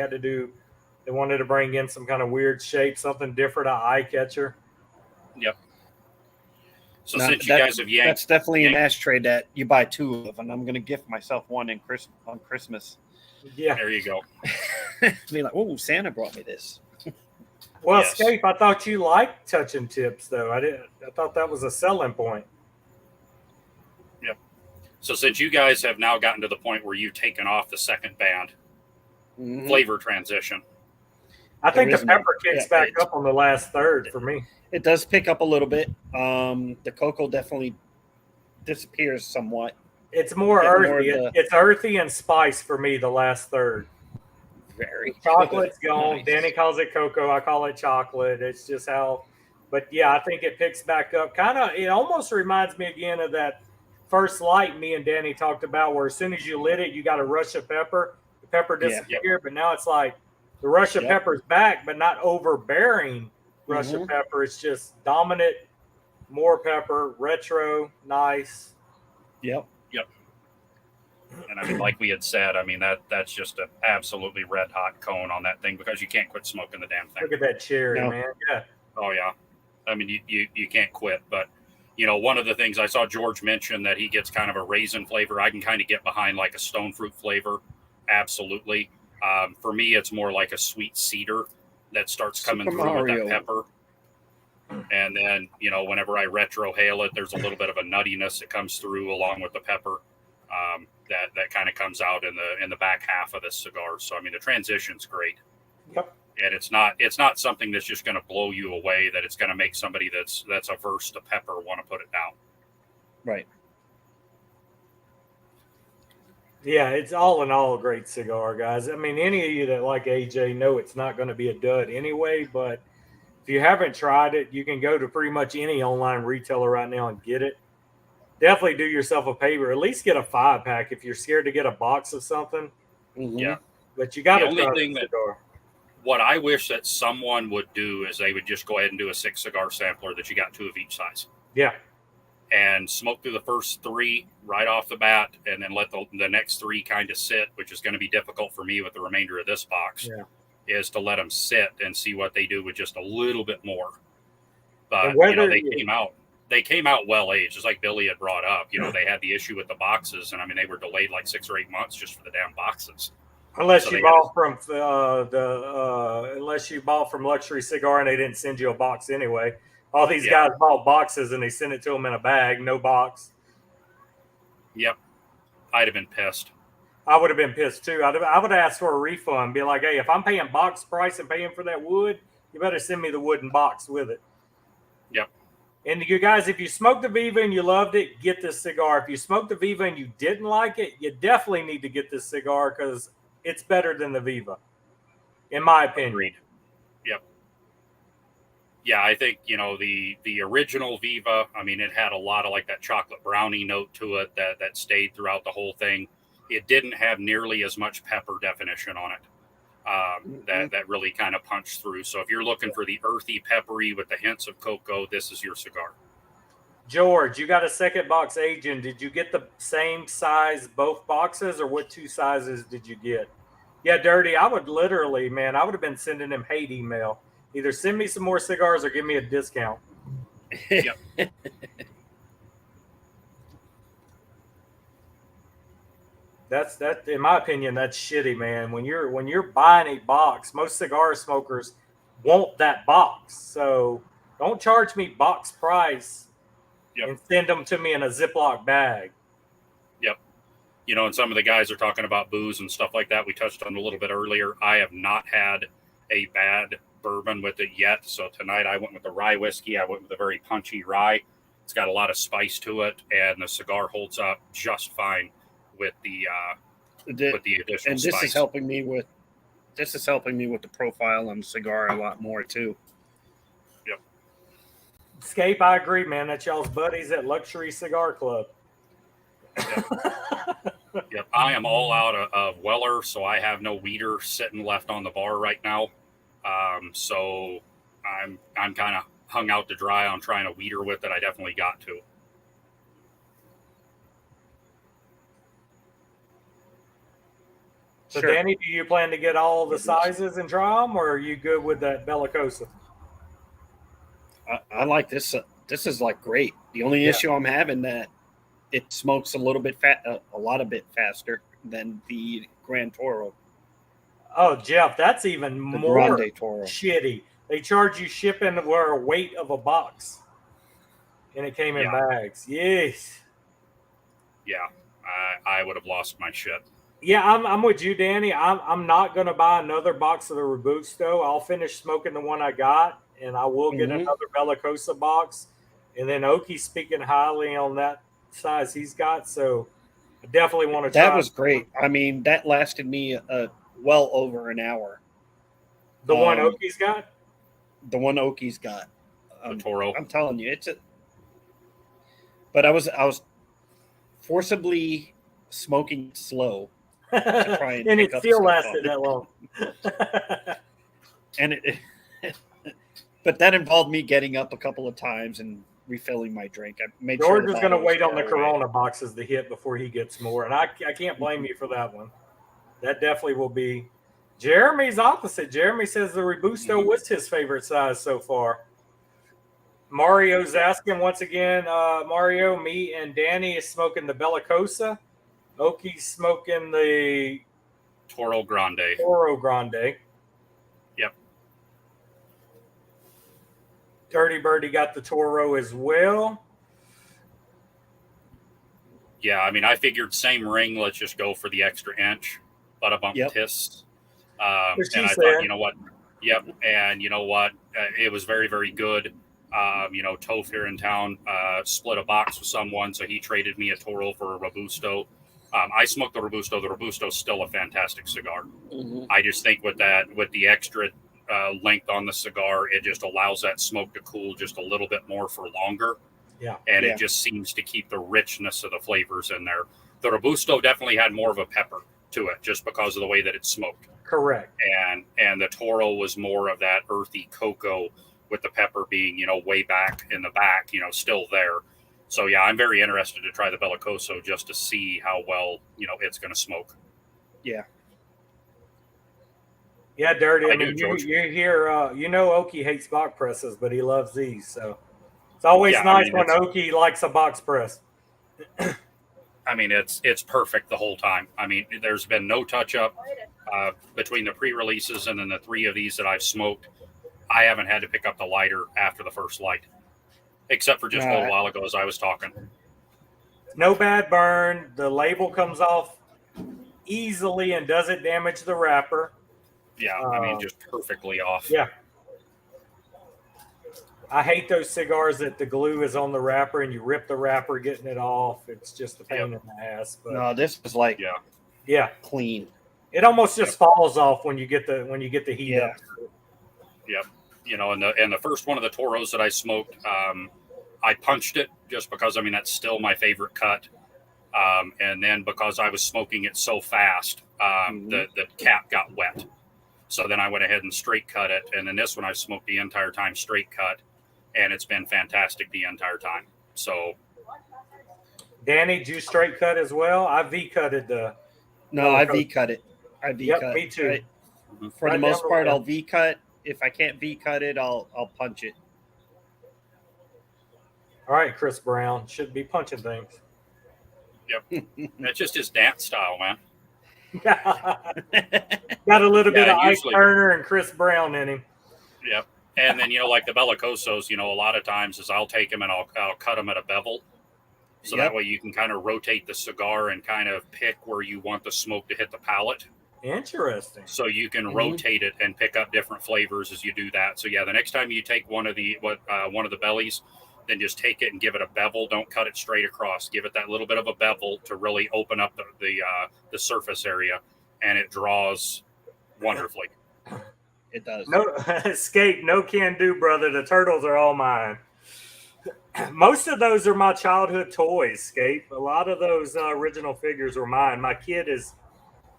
wanted to bring in some kind of weird shape, something different, an eye catcher. Yep. So since you guys have yanked, that's definitely an ashtray that you buy 2 of, and I'm going to gift myself one on Christmas. Yeah. There you go. Be like, oh, Santa brought me this. Well, yes. Scape, I thought you liked touching tips, though. I thought that was a selling point. Yep. So since you guys have now gotten to the point where you've taken off the second band, flavor transition. I think the pepper kicks back up on the last third for me. It does pick up a little bit. The cocoa definitely disappears somewhat. It's more earthy. It's earthy and spice for me, the last third. Very. Chocolate's gone. Nice. Danny calls it cocoa. I call it chocolate. It's just how. But, yeah, I think it picks back up. It almost reminds me again of that first light me and Danny talked about, where as soon as you lit it, you got a rush of pepper. The pepper disappeared, but now it's like the rush of pepper is back, but not overbearing rush of pepper. It's just dominant, more pepper, retro, nice. Yep. And I mean, like we had said, I mean, that's just an absolutely red hot cone on that thing, because you can't quit smoking the damn thing. Look at that cherry, man. Yeah. Oh, yeah. I mean, you can't quit. But, you know, one of the things I saw George mention that he gets kind of a raisin flavor. I can kind of get behind like a stone fruit flavor. Absolutely. For me, it's more like a sweet cedar that starts coming through with that pepper. And then, you know, whenever I retrohale it, there's a little bit of a nuttiness that comes through along with the pepper. That kind of comes out in the back half of this cigar. So I mean, the transition's great. Yep. and it's not something that's just going to blow you away. That it's going to make somebody that's averse to pepper want to put it down. Right. Yeah, it's all in all a great cigar, guys. I mean, any of you that like AJ know it's not going to be a dud anyway, but if you haven't tried it, you can go to pretty much any online retailer right now and get it. Definitely do yourself a favor. At least get a 5-pack if you're scared to get a box of something. Mm-hmm. Yeah. But you got The to only try thing the that- cigar. What I wish that someone would do is they would just go ahead and do a 6 cigar sampler that you got 2 of each size. Yeah. And smoke through the first 3 right off the bat, and then let the next 3 kind of sit, which is going to be difficult for me with the remainder of this box. Yeah. Is to let them sit and see what they do with just a little bit more. But And whether you know, they you- came out well aged, just like Billy had brought up. You know, they had the issue with the boxes, and I mean, they were delayed like 6 or 8 months just for the damn boxes. Unless So you they bought from unless you bought from Luxury Cigar and they didn't send you a box anyway. All these Yeah. guys bought boxes and they sent it to them in a bag, no box. Yep, I'd have been pissed. I would have been pissed too. I would ask for a refund. Be like, hey, if I'm paying box price and paying for that wood, you better send me the wooden box with it. Yep. And you guys, if you smoked the Viva and you loved it, get this cigar. If you smoked the Viva and you didn't like it, you definitely need to get this cigar because it's better than the Viva, in my opinion. Agreed. Yep. Yeah, I think, you know, the original Viva, I mean, it had a lot of like that chocolate brownie note to it that stayed throughout the whole thing. It didn't have nearly as much pepper definition on it. That really kind of punched through. So if you're looking for the earthy, peppery with the hints of cocoa, this is your cigar. George, you got a second box agent. Did you get the same size both boxes, or what 2 sizes did you get? Yeah, Dirty, I would literally, man, I would have been sending him hate email. Either send me some more cigars or give me a discount. Yep. That's that. In my opinion, that's shitty, man. When you're buying a box, most cigar smokers want that box. So don't charge me box price Yep. and send them to me in a Ziploc bag. Yep. You know, and some of the guys are talking about booze and stuff like that. We touched on a little bit earlier. I have not had a bad bourbon with it yet. So tonight I went with the rye whiskey. I went with a very punchy rye. It's got a lot of spice to it, and the cigar holds up just fine with the additional And this spice. is helping me with the profile on the cigar a lot more too. Escape, I agree, man. That's y'all's buddies at Luxury Cigar Club. Yep, I am all out of Weller, so I have no weeder sitting left on the bar right now. So I'm kind of hung out to dry on trying to weeder with it. I definitely got to. So, Sure. Danny, do you plan to get all the sizes and try them, or are you good with that Bellicosa? I like this. This is like great. The only issue I'm having that it smokes a little bit a lot a bit faster than the Grand Toro, Oh, Jeff, that's even the more Grande Toro. shitty. They charge you shipping where a weight of a box, and it came in Yeah. bags. Yes. Yeah, I would have lost my shit. Yeah, I'm with you, Danny. I'm not going to buy another box of the Robusto. I'll finish smoking the one I got, and I will get Mhm. another Bellicosa box. And then Oki's speaking highly on that size he's got, so I definitely want to try. That was great. I mean, that lasted me well over an hour. The one um, Oki's got? The one Oki's got. The Toro. I'm telling you, it's a. But I was forcibly smoking slow, try and and pick it up still stuff lasted on that long. and it. But that involved me getting up a couple of times and refilling my drink. I made George sure is going to bottle was wait on the far away. Corona boxes to hit before he gets more, and I can't blame you for that one. That definitely will be. Jeremy's opposite. Jeremy says the Robusto was his favorite size so far. Mario's asking once again. Mario, me and Danny is smoking the Bellicosa. Oki's smoking the Toro Grande. Toro Grande. Yep. Dirty Birdie got the Toro as well. Yeah, I mean, I figured same ring. Let's just go for the extra inch. But a bump Yep. test. What she And I said. thought, you know what? Yep. And you know what? It was very, very good. Toph here in town split a box with someone, so he traded me a Toro for a Robusto. I smoked the Robusto. The Robusto is still a fantastic cigar. Mm-hmm. I just think with the extra length on the cigar, it just allows that smoke to cool just a little bit more for longer. Yeah. And Yeah. it just seems to keep the richness of the flavors in there. The Robusto definitely had more of a pepper to it just because of the way that it's smoked. Correct. And the Toro was more of that earthy cocoa with the pepper being, way back in the back, still there. So yeah, I'm very interested to try the Bellicoso just to see how well, it's going to smoke. Yeah. Yeah, Dirty. I I do, mean, George. you hear, Okie hates box presses, but he loves these. So it's always Yeah, nice when Okie likes a box press. I mean, it's perfect the whole time. I mean, there's been no touch up between the pre-releases and then the 3 of these that I've smoked. I haven't had to pick up the lighter after the first light, except for just a little while ago as I was talking. No bad burn. The label comes off easily and doesn't damage the wrapper. Yeah, I mean, just perfectly off. Yeah. I hate those cigars that the glue is on the wrapper and you rip the wrapper getting it off. It's just a pain in the ass. But No, this is like clean. clean. It almost just falls off when you get the heat up. Yep. And the first one of the Toros that I smoked, I punched it just because, that's still my favorite cut. And then because I was smoking it so fast, the cap got wet. So then I went ahead and straight cut it. And then this one I smoked the entire time straight cut. And it's been fantastic the entire time. So, Danny, did you straight cut as well? I V-cutted the. No, I V-cut it. I V-cut. Yep, me too. For the most part, I'll V-cut. If I can't V-cut it, I'll punch it. All right, Chris Brown should be punching things. Yep, that's just his dance style, man. Got a little bit of Ike Turner and Chris Brown in him. Yep. And then, like the Bellicosos, a lot of times is I'll take them and I'll cut them at a bevel. So that way you can kind of rotate the cigar and kind of pick where you want the smoke to hit the palate. Interesting. So you can rotate it and pick up different flavors as you do that. So yeah, the next time you take one of the bellies, then just take it and give it a bevel. Don't cut it straight across. Give it that little bit of a bevel to really open up the surface area, and it draws wonderfully. It does. No escape, no can do, brother. The turtles are all mine. Most of those are my childhood toys, Scape. A lot of those original figures were mine. My kid is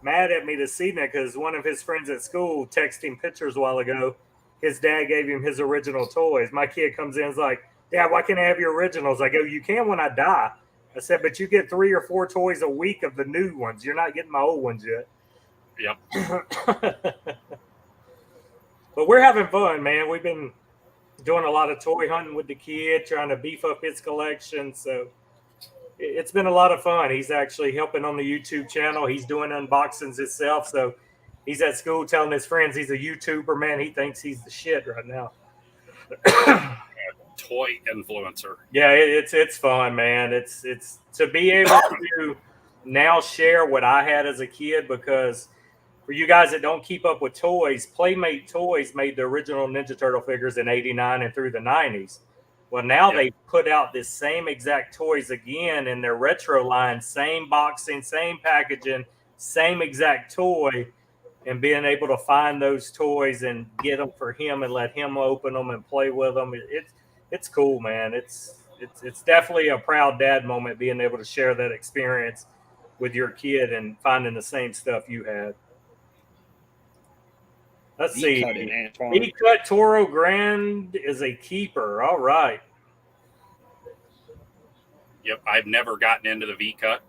mad at me this evening because one of his friends at school texted him pictures a while ago. His dad gave him his original toys. My kid comes in and is like, Dad, why can't I have your originals? I go, you can when I die. I said, but you get 3 or 4 toys a week of the new ones. You're not getting my old ones yet. Yep. But we're having fun, man. We've been doing a lot of toy hunting with the kid, trying to beef up his collection. So it's been a lot of fun. He's actually helping on the YouTube channel. He's doing unboxings himself. So he's at school telling his friends he's a YouTuber, man. He thinks he's the shit right now. Toy influencer. Yeah, it's fun, man. It's to be able to now share what I had as a kid, because for you guys that don't keep up with toys, Playmate Toys made the original Ninja Turtle figures in '89 and through the '90s. Well, now they put out this same exact toys again in their retro line, same boxing, same packaging, same exact toy, and being able to find those toys and get them for him and let him open them and play with them. It's cool, man. It's definitely a proud dad moment being able to share that experience with your kid and finding the same stuff you had. Let's see. V-cut Toro Grand is a keeper. All right. Yep. I've never gotten into the V-cut.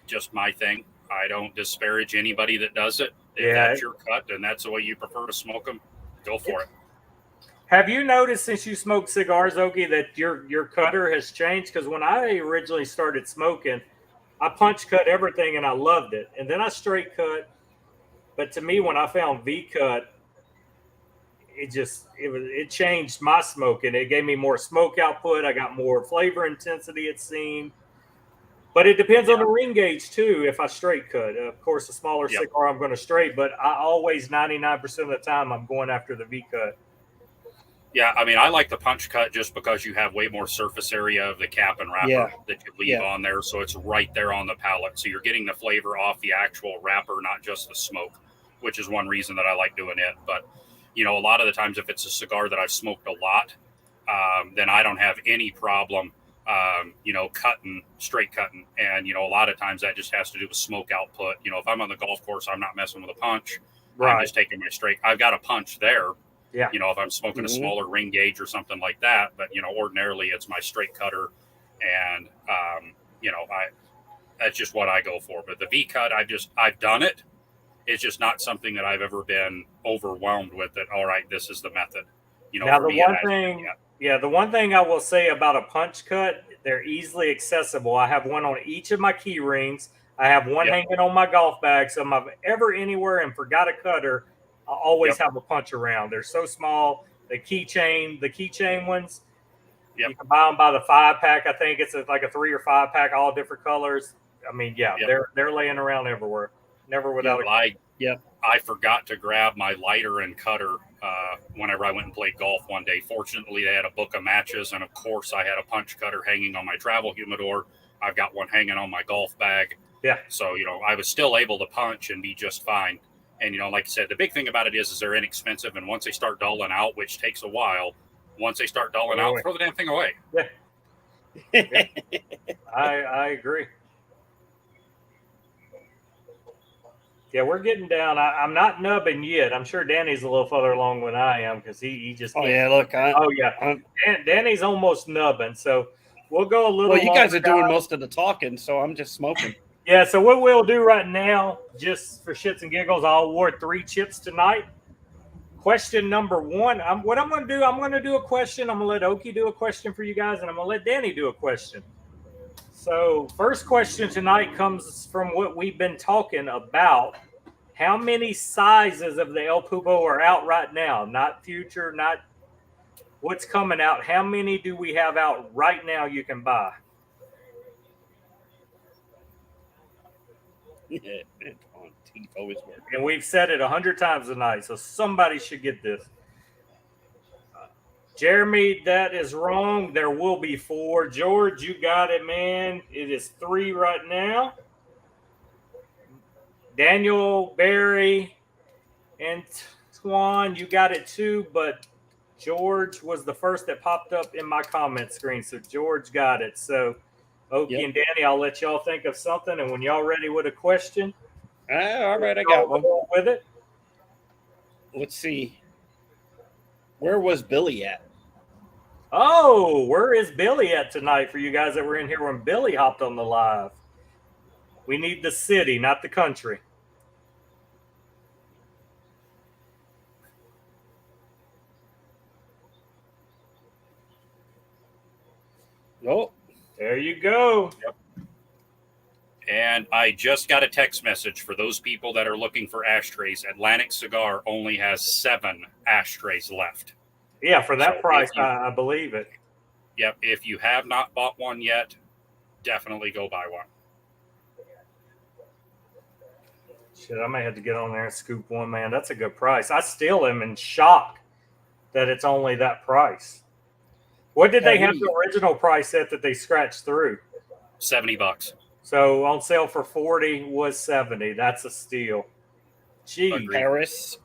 Just my thing. I don't disparage anybody that does it. If that's your cut and that's the way you prefer to smoke them, go for it. Have you noticed since you smoke cigars, Okie, that your cutter has changed? Because when I originally started smoking, I punch cut everything and I loved it. And then I straight cut. But to me, when I found V-cut, it changed my smoking. It gave me more smoke output. I got more flavor intensity, it seemed. But it depends on the ring gauge too. If I straight cut, of course, a smaller Yep. cigar I'm going to straight. But I always 99% of the time I'm going after the V cut. Yeah, I mean, I like the punch cut just because you have way more surface area of the cap and wrapper that you leave on there, so it's right there on the palate. So you're getting the flavor off the actual wrapper, not just the smoke, which is one reason that I like doing it. But a lot of the times, if it's a cigar that I've smoked a lot, then I don't have any problem, straight cutting. And a lot of times that just has to do with smoke output. If I'm on the golf course, I'm not messing with a punch. Right. I'm just taking my straight. I've got a punch there. Yeah. If I'm smoking a smaller ring gauge or something like that, but ordinarily it's my straight cutter, and that's just what I go for. But the V cut, I've done it. It's just not something that I've ever been overwhelmed with. That all right, this is the method. Now the one thing I will say about a punch cut, they're easily accessible. I have one on each of my key rings. I have one hanging on my golf bag. So if I'm ever anywhere and forgot a cutter, I always have a punch around. They're so small. The keychain ones, you can buy them by the 5-pack. I think it's like a 3 or 5-pack, all different colors. I mean, they're laying around everywhere. Never without I forgot to grab my lighter and cutter whenever I went and played golf one day. Fortunately, they had a book of matches, and of course, I had a punch cutter hanging on my travel humidor. I've got one hanging on my golf bag. Yeah. So I was still able to punch and be just fine. And, like I said, the big thing about it is they're inexpensive. And once they start dulling out, which takes a while, once they start dulling out, throw the damn thing away. Yeah. I agree. Yeah, we're getting down. I'm not nubbing yet. I'm sure Danny's a little further along than I am because he just. Oh, yeah, look. Danny's almost nubbing. So we'll go a little. Well, you guys are doing most of the talking, so I'm just smoking. Yeah, so what we'll do right now, just for shits and giggles, I'll award 3 chips tonight. Question number 1. What I'm going to do a question. I'm going to let Oki do a question for you guys, and I'm going to let Danny do a question. So first question tonight comes from what we've been talking about. How many sizes of the El Pulpo are out right now? Not future, not what's coming out. How many do we have out right now you can buy? Teeth always work. And we've said it 100 times tonight, so somebody should get this. Jeremy, that is wrong. There will be 4. George, you got it, man. It is 3 right now. Daniel, Barry, and Swan, you got it too, but George was the first that popped up in my comment screen, so George got it. So Oki and Danny, I'll let y'all think of something, and when y'all ready with a question, all right, I got one with it. Let's see. Where was Billy at? Oh, where is Billy at tonight for you guys that were in here when Billy hopped on the live? We need the city, not the country. Nope. There you go. Yep. And I just got a text message for those people that are looking for ashtrays. Atlantic Cigar only has 7 ashtrays left. Yeah, for that price, I believe it. Yep. If you have not bought one yet, definitely go buy one. Shit, I may have to get on there and scoop one, man. That's a good price. I still am in shock that it's only that price. What did they have the original price at that they scratched through? $70. So on sale for 40 was 70. That's a steal. Gee. Paris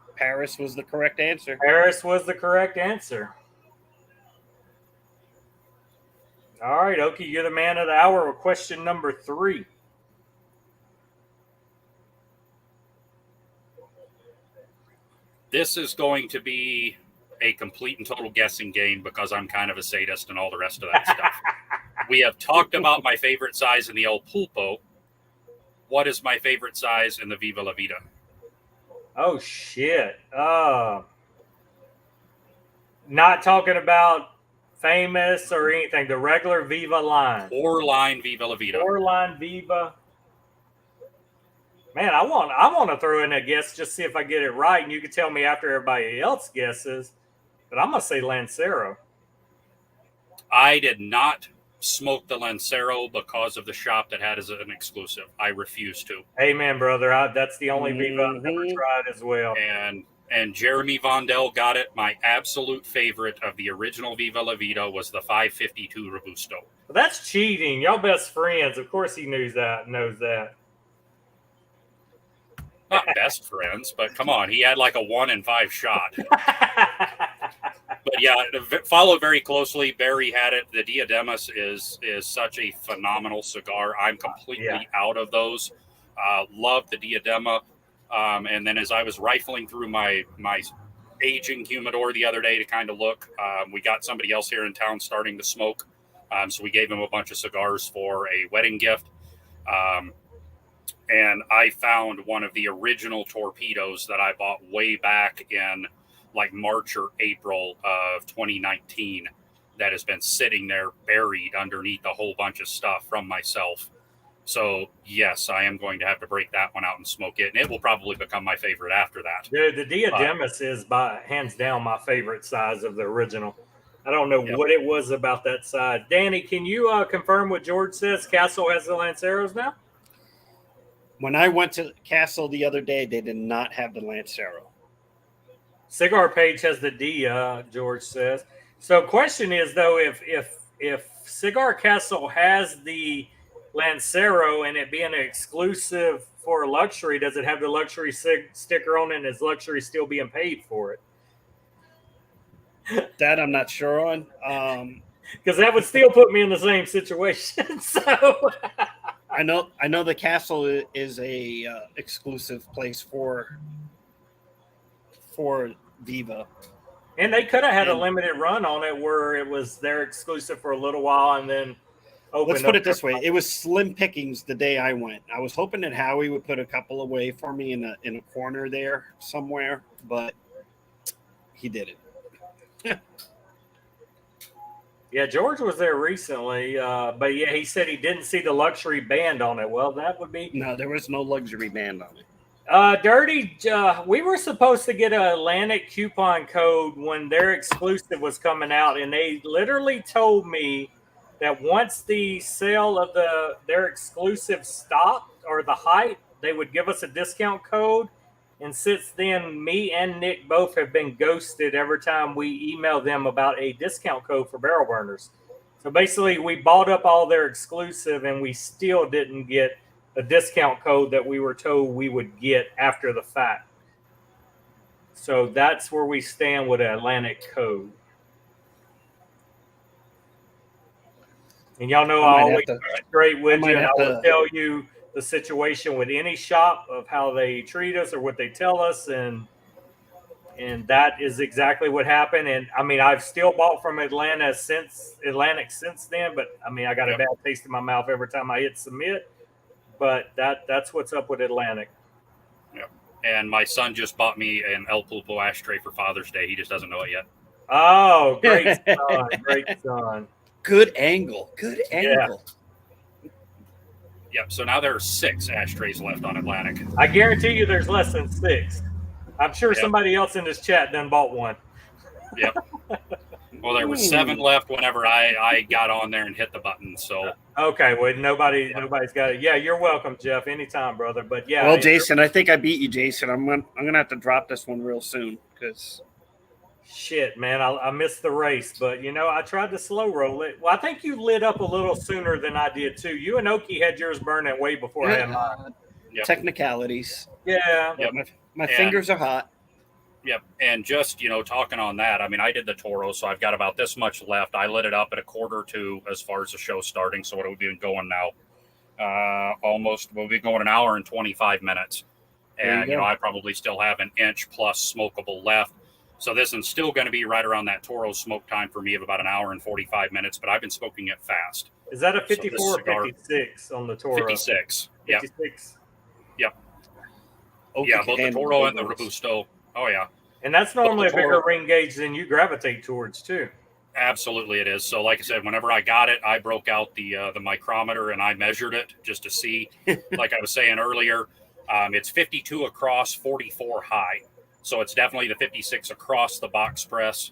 was the correct answer. Paris was the correct answer. All right, Oki, you're the man of the hour with question number 3. This is going to be a complete and total guessing game because I'm kind of a sadist and all the rest of that stuff. We have talked about my favorite size in the El Pulpo. What is my favorite size in the Viva La Vida? Oh, shit. Not talking about famous or anything. The regular Viva line. 4-line Viva La Vida. 4-line Viva. Man, I want to throw in a guess just see if I get it right, and you can tell me after everybody else guesses. But I'm going to say Lancero. I did not smoke the Lancero because of the shop that had as an exclusive. I refuse to. Amen, brother. That's the only Viva I've ever tried as well. And Jeremy Vondel got it. My absolute favorite of the original Viva La Vida was the 552 Robusto. Well, that's cheating. Y'all best friends. Of course he knows that. Not best friends, but come on. He had like a 1 in 5 shot. But yeah, follow very closely. Barry had it. The Diademas is such a phenomenal cigar. I'm completely out of those. Love the Diadema. And then as I was rifling through my aging humidor the other day to kind of look, we got somebody else here in town starting to smoke. So we gave him a bunch of cigars for a wedding gift. And I found one of the original torpedoes that I bought way back in like March or April of 2019 that has been sitting there buried underneath a whole bunch of stuff from myself. So yes, I am going to have to break that one out and smoke it, and it will probably become my favorite after that. Dude, the Diademas is by hands down my favorite size of the original. I don't know what it was about that size. Danny, can you confirm what George says? Castle has the Lanceros now? When I went to Castle the other day, they did not have the Lancero. Cigar Page has the D, George says. So question is, though, if Cigar Castle has the Lancero and it being an exclusive for luxury, does it have the luxury sticker on it, and is luxury still being paid for it? That I'm not sure on. Because that would still put me in the same situation. So I know the Castle is a exclusive place for Viva. And they could have had a limited run on it where it was their exclusive for a little while and then opened Let's put it this way. It was slim pickings the day I went. I was hoping that Howie would put a couple away for me in a corner there somewhere, but he didn't. Yeah, George was there recently, but yeah, he said he didn't see the luxury band on it. Well, that would be... No, there was no luxury band on it. Dirty, we were supposed to get an Atlantic coupon code when their exclusive was coming out, and they literally told me that once the sale of their exclusive stopped or the hype, they would give us a discount code. And since then, me and Nick both have been ghosted every time we email them about a discount code for barrel burners. So basically, we bought up all their exclusive, and we still didn't get a discount code that we were told we would get after the fact. So that's where we stand with an Atlantic code. And y'all know I always be straight with you, and I will tell you the situation with any shop of how they treat us or what they tell us, and that is exactly what happened. And I mean, I've still bought from Atlantic since then, but I mean, I got a bad taste in my mouth every time I hit submit. But that's what's up with Atlantic. Yeah. And my son just bought me an El Pulpo ashtray for Father's Day. He just doesn't know it yet. Oh, great son. Great son. Good angle. Good angle. Yep. So now there are 6 ashtrays left on Atlantic. I guarantee you there's less than 6. I'm sure somebody else in this chat done bought one. Yep. Well, there were 7 left whenever I got on there and hit the button. So okay, well nobody's got it. Yeah, you're welcome, Jeff. Anytime, brother. But yeah. Well, Jason, I think I beat you, Jason. I'm gonna have to drop this one real soon because. Shit, man, I missed the race, but I tried to slow roll it. Well, I think you lit up a little sooner than I did too. You and Oki had yours burning way before I had mine. Technicalities. Yeah. Yep. My fingers are hot. Yep. And just, talking on that, I mean, I did the Toro, so I've got about this much left. I lit it up at 1:45 as far as the show starting. So what are we been going now? We'll be going an hour and 25 minutes. And, I probably still have an inch plus smokable left. So this is still going to be right around that Toro smoke time for me of about an hour and 45 minutes, but I've been smoking it fast. Is that a 54 or 56 on the Toro? 56. 56. Yep. Okay. Yeah, both the Toro and the Robusto. Oh, yeah. And that's normally a bigger ring gauge than you gravitate towards, too. Absolutely it is. So like I said, whenever I got it, I broke out the micrometer and I measured it just to see. Like I was saying earlier, it's 52 across, 44 high. So it's definitely the 56 across the box press.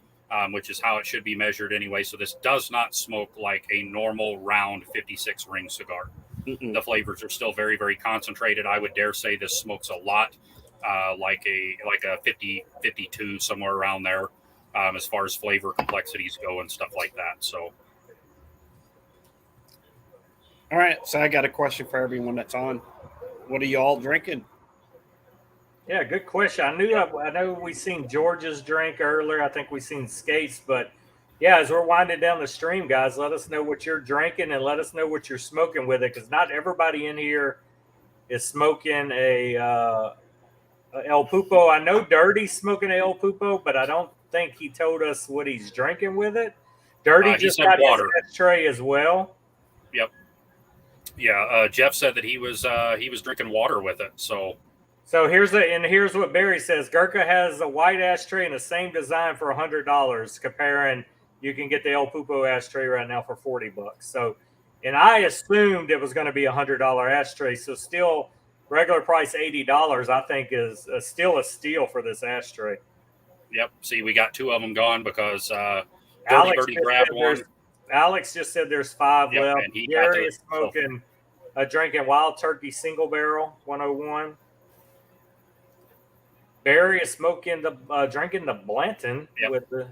which is how it should be measured anyway. So this does not smoke like a normal round 56 ring cigar. The flavors are still very, very concentrated. I would dare say this smokes a lot like a 50, 52, somewhere around there, as far as flavor complexities go and stuff like that. So, All right, so I got a question for everyone that's on. What are you all drinking? Yeah, good question. I know we seen George's drink earlier. I think we seen Skates, but yeah, as we're winding down the stream, guys, let us know what you're drinking and let us know what you're smoking with it, because not everybody in here is smoking a El Pulpo. I know Dirty's smoking a El Pulpo, but I don't think he told us what he's drinking with it. Dirty he just said got water. his ashtray as well. Yep. Yeah, Jeff said that he was drinking water with it. So here's what Barry says. Gurkha has a white ashtray in the same design for $100. Comparing, you can get the El Pulpo ashtray right now for $40. So, and I assumed it was going to be $100 ashtray. So still, regular price $80. I think is still a steal for this ashtray. Yep. See, we got 2 of them gone because Alex Dirty grabbed one. Alex just said there's 5 Yep, left. and he Gary got is smoking drinking Wild Turkey Single Barrel 101. Barry is smoking drinking the Blanton with the.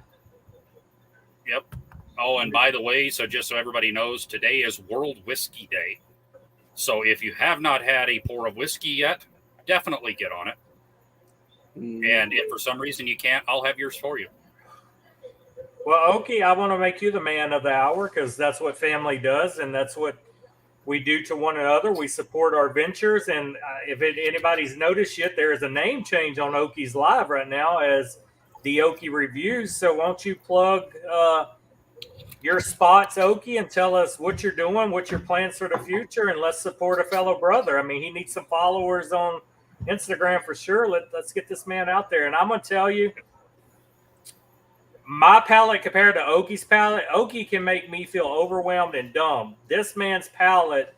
Yep. Oh, and by the way, so just so everybody knows, today is World Whiskey Day. So if you have not had a pour of whiskey yet, definitely get on it. And if for some reason you can't, I'll have yours for you. Well, Oki, I want to make you the man of the hour, because that's what family does, and that's what we do to one another. We support our ventures, and if anybody's noticed yet, there is a name change on Oki's Live right now as the Oki Reviews. So won't you plug your spots, Oki, and tell us what you're doing, what your plans for the future, and let's support a fellow brother. I mean, he needs some followers on Instagram for sure. Let's get this man out there. And I'm going to tell you, my palate compared to Oki's palate, Oki can make me feel overwhelmed and dumb. This man's palate,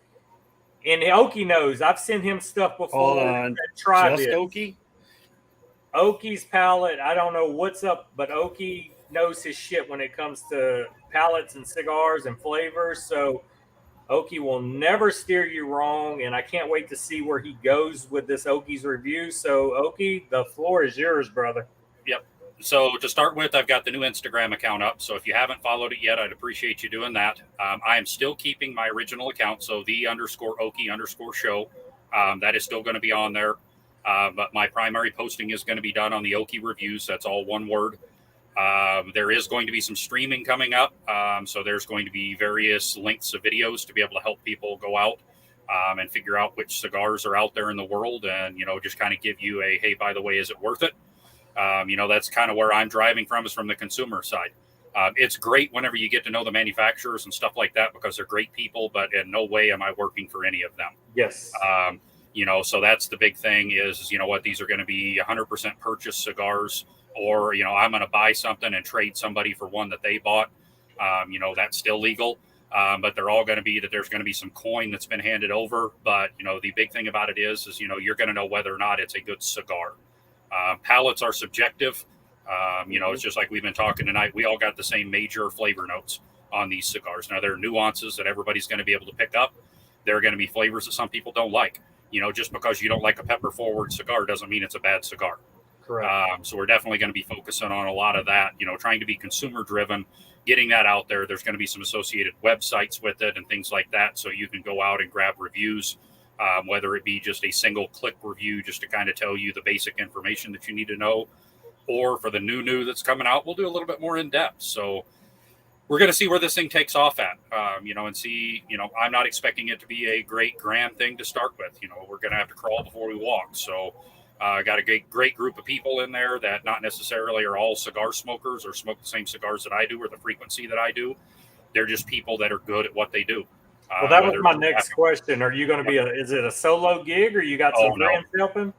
and Oki knows, I've sent him stuff before. Hold on. Try Just this. Oki? Oki's palate, I don't know what's up, but Oki knows his shit when it comes to palates and cigars and flavors. So Oki will never steer you wrong, and I can't wait to see where he goes with this Oki's review. So Oki, the floor is yours, brother. Yep. So to start with, I've got the new Instagram account up. So if you haven't followed it yet, I'd appreciate you doing that. I am still keeping my original account, so _Oki_show. That is still going to be on there. But my primary posting is going to be done on the Oki reviews. That's all one word. There is going to be some streaming coming up. So there's going to be various lengths of videos to be able to help people go out and figure out which cigars are out there in the world, and, just kind of give you a, hey, by the way, is it worth it? That's kind of where I'm driving from, is from the consumer side. It's great whenever you get to know the manufacturers and stuff like that, because they're great people, but in no way am I working for any of them. Yes. So that's the big thing is, these are going to be 100% purchased cigars, or, I'm going to buy something and trade somebody for one that they bought. That's still legal. But they're all going to be that there's going to be some coin that's been handed over. But, the big thing about it is, you're going to know whether or not it's a good cigar. Palates are subjective. It's just like we've been talking tonight. We all got the same major flavor notes on these cigars. Now, there are nuances that everybody's going to be able to pick up. There are going to be flavors that some people don't like. Just because you don't like a pepper forward cigar doesn't mean it's a bad cigar. Correct. So we're definitely going to be focusing on a lot of that, trying to be consumer driven, getting that out there. There's going to be some associated websites with it and things like that. So you can go out and grab reviews, whether it be just a single click review, just to kind of tell you the basic information that you need to know, or for the new that's coming out, we'll do a little bit more in depth. So we're going to see where this thing takes off at, and see, I'm not expecting it to be a great grand thing to start with. We're going to have to crawl before we walk. So I got a great group of people in there that not necessarily are all cigar smokers or smoke the same cigars that I do or the frequency that I do. They're just people that are good at what they do. Well, that was my next question. Are you going to be is it a solo gig, or you got some friends helping?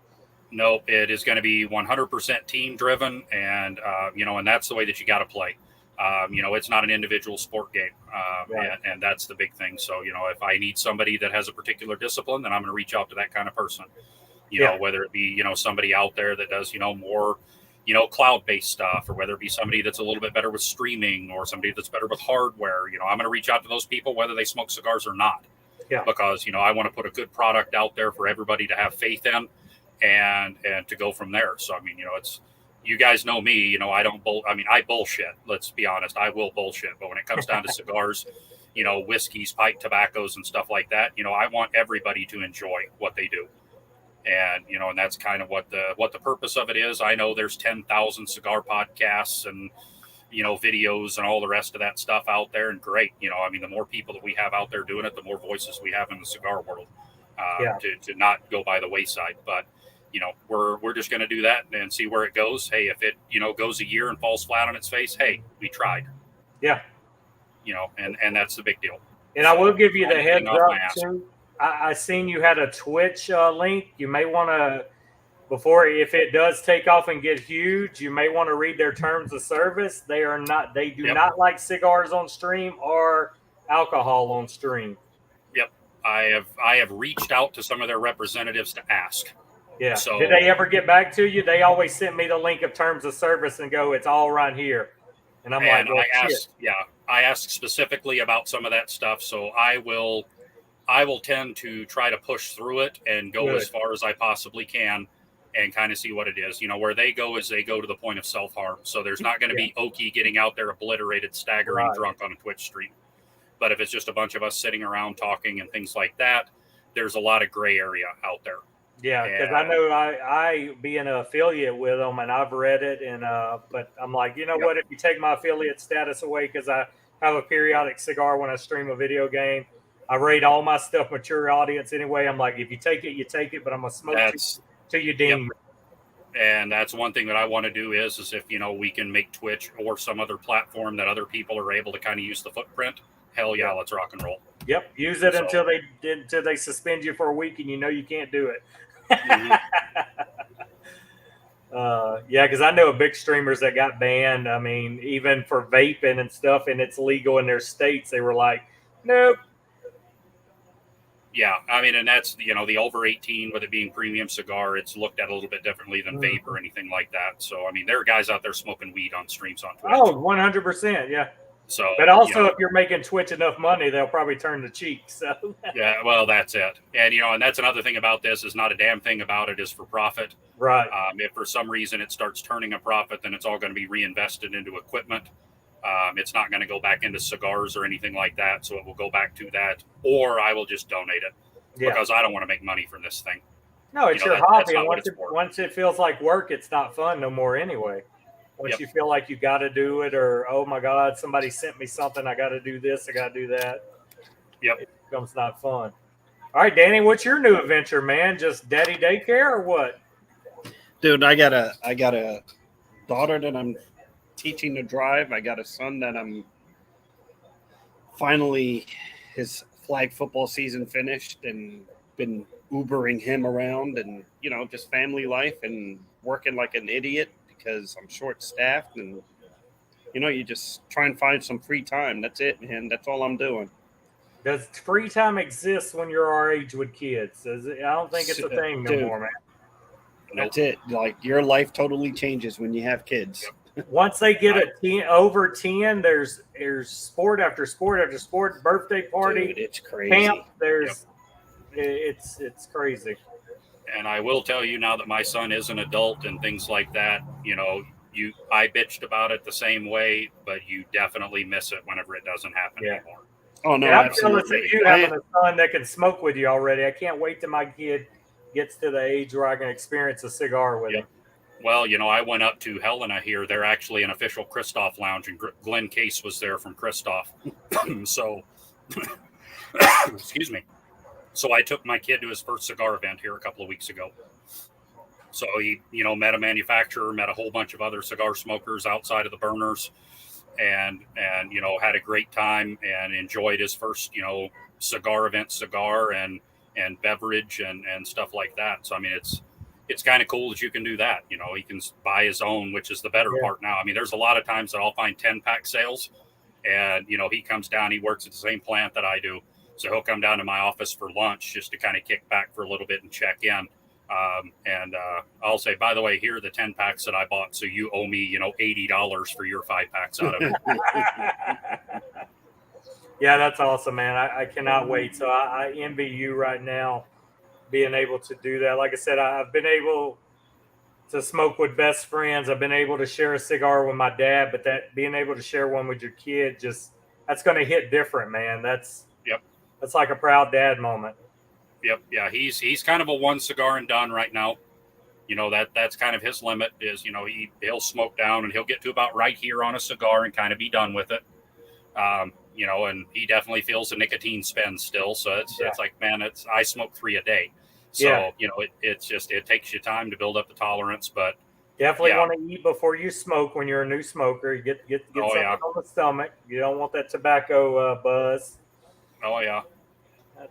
No, it is going to be 100% team driven. And, and that's the way that you got to play. It's not an individual sport game. Right. And that's the big thing. So, if I need somebody that has a particular discipline, then I'm going to reach out to that kind of person, whether it be, somebody out there that does, more, cloud-based stuff, or whether it be somebody that's a little bit better with streaming or somebody that's better with hardware. I'm going to reach out to those people whether they smoke cigars or not. Yeah. Because I want to put a good product out there for everybody to have faith in, and to go from there. So I mean, it's, you guys know me. I bullshit. Let's be honest. I will bullshit. But when it comes down to cigars, whiskeys, pipe tobaccos, and stuff like that, I want everybody to enjoy what they do. And and that's kind of what the purpose of it is. I know there's 10,000 cigar podcasts and videos and all the rest of that stuff out there, and great. The more people that we have out there doing it, the more voices we have in the cigar world, to not go by the wayside. But we're just going to do that and see where it goes. Hey, if it goes a year and falls flat on its face, hey, we tried. Yeah. And that's the big deal. And I will give you the heads up too. I seen you had a Twitch link. You may want to, before, if it does take off and get huge, you may want to read their terms of service. They do not like cigars on stream or alcohol on stream. Yep. I have reached out to some of their representatives to ask. Yeah. So, did they ever get back to you? They always sent me the link of terms of service and go, it's all right here. And I'm like, well, I asked specifically about some of that stuff. So I will tend to try to push through it and go as far as I possibly can and kind of see what it is. Where they go is they go to the point of self-harm. So there's not going to be Okie getting out there obliterated, staggering drunk on a Twitch stream. But if it's just a bunch of us sitting around talking and things like that, there's a lot of gray area out there. Yeah, because I know I be an affiliate with them, and I've read it, and but I'm like, what? If you take my affiliate status away, because I have a periodic cigar when I stream a video game, I rate all my stuff mature audience anyway. I'm like, if you take it, you take it, but I'm gonna smoke till you deem. Yep. And that's one thing that I want to do is if we can make Twitch or some other platform that other people are able to kind of use the footprint. Hell yeah, let's rock and roll. Yep, use it until they suspend you for a week, and you can't do it. Mm-hmm. Because I know big streamers that got banned. I mean, even for vaping and stuff, and it's legal in their states, they were like, nope. Yeah, I mean, and that's the over 18 with it being premium cigar, it's looked at a little bit differently than vape or anything like that. So I mean, there are guys out there smoking weed on streams on Twitch. Oh, 100%, yeah. So, but also, if you're making Twitch enough money, they'll probably turn the cheek. So yeah, well, that's it. And and that's another thing about this is not a damn thing about it is for profit. Right. If for some reason it starts turning a profit, then it's all going to be reinvested into equipment. It's not going to go back into cigars or anything like that. So it will go back to that, or I will just donate it because I don't want to make money from this thing. No, it's your hobby. And once it feels like work, it's not fun no more anyway. Once you feel like you got to do it, or, oh my God, somebody sent me something, I got to do this, I got to do that. Yep. It becomes not fun. All right, Danny, what's your new adventure, man? Just daddy daycare or what? Dude, I got a daughter that I'm teaching to drive. I got a son that I'm finally, his flag football season finished, and been Ubering him around, and, just family life and working like an idiot because I'm short-staffed, and you just try and find some free time. That's it, man. That's all I'm doing. Does free time exist when you're our age with kids? I don't think it's a thing no more, man. That's it. Like, your life totally changes when you have kids. Once they get over 10, there's sport after sport after sport, birthday party, dude, it's crazy. Camp. It's crazy. And I will tell you now that my son is an adult and things like that, I bitched about it the same way, but you definitely miss it whenever it doesn't happen anymore. Oh, no, I'm jealous of you having a son that can smoke with you already. I can't wait till my kid gets to the age where I can experience a cigar with him. Well, I went up to Helena here. They're actually an official Christoph lounge, and Glenn Case was there from Christoph. So, excuse me. So I took my kid to his first cigar event here a couple of weeks ago. So he, met a manufacturer, met a whole bunch of other cigar smokers outside of the burners, and had a great time and enjoyed his first, cigar event, and beverage and stuff like that. So, I mean, it's kind of cool that you can do that. He can buy his own, which is the better part now. I mean, there's a lot of times that I'll find 10-pack sales, and, he comes down, he works at the same plant that I do. So he'll come down to my office for lunch just to kind of kick back for a little bit and check in. And I'll say, by the way, here are the 10 packs that I bought. So you owe me, $80 for your 5 packs out of it. Yeah, that's awesome, man. I cannot wait. So I envy you right now being able to do that. Like I said, I've been able to smoke with best friends. I've been able to share a cigar with my dad, but that being able to share one with your kid, that's going to hit different, man. That's like a proud dad moment. Yep. Yeah. He's kind of a one cigar and done right now. That's kind of his limit is, he'll smoke down and he'll get to about right here on a cigar and kind of be done with it. And he definitely feels the nicotine spend still. So it's like, man, I smoke 3 a day. So, it takes you time to build up the tolerance, but definitely want to eat before you smoke when you're a new smoker. You get something on the stomach. You don't want that tobacco buzz. Oh yeah.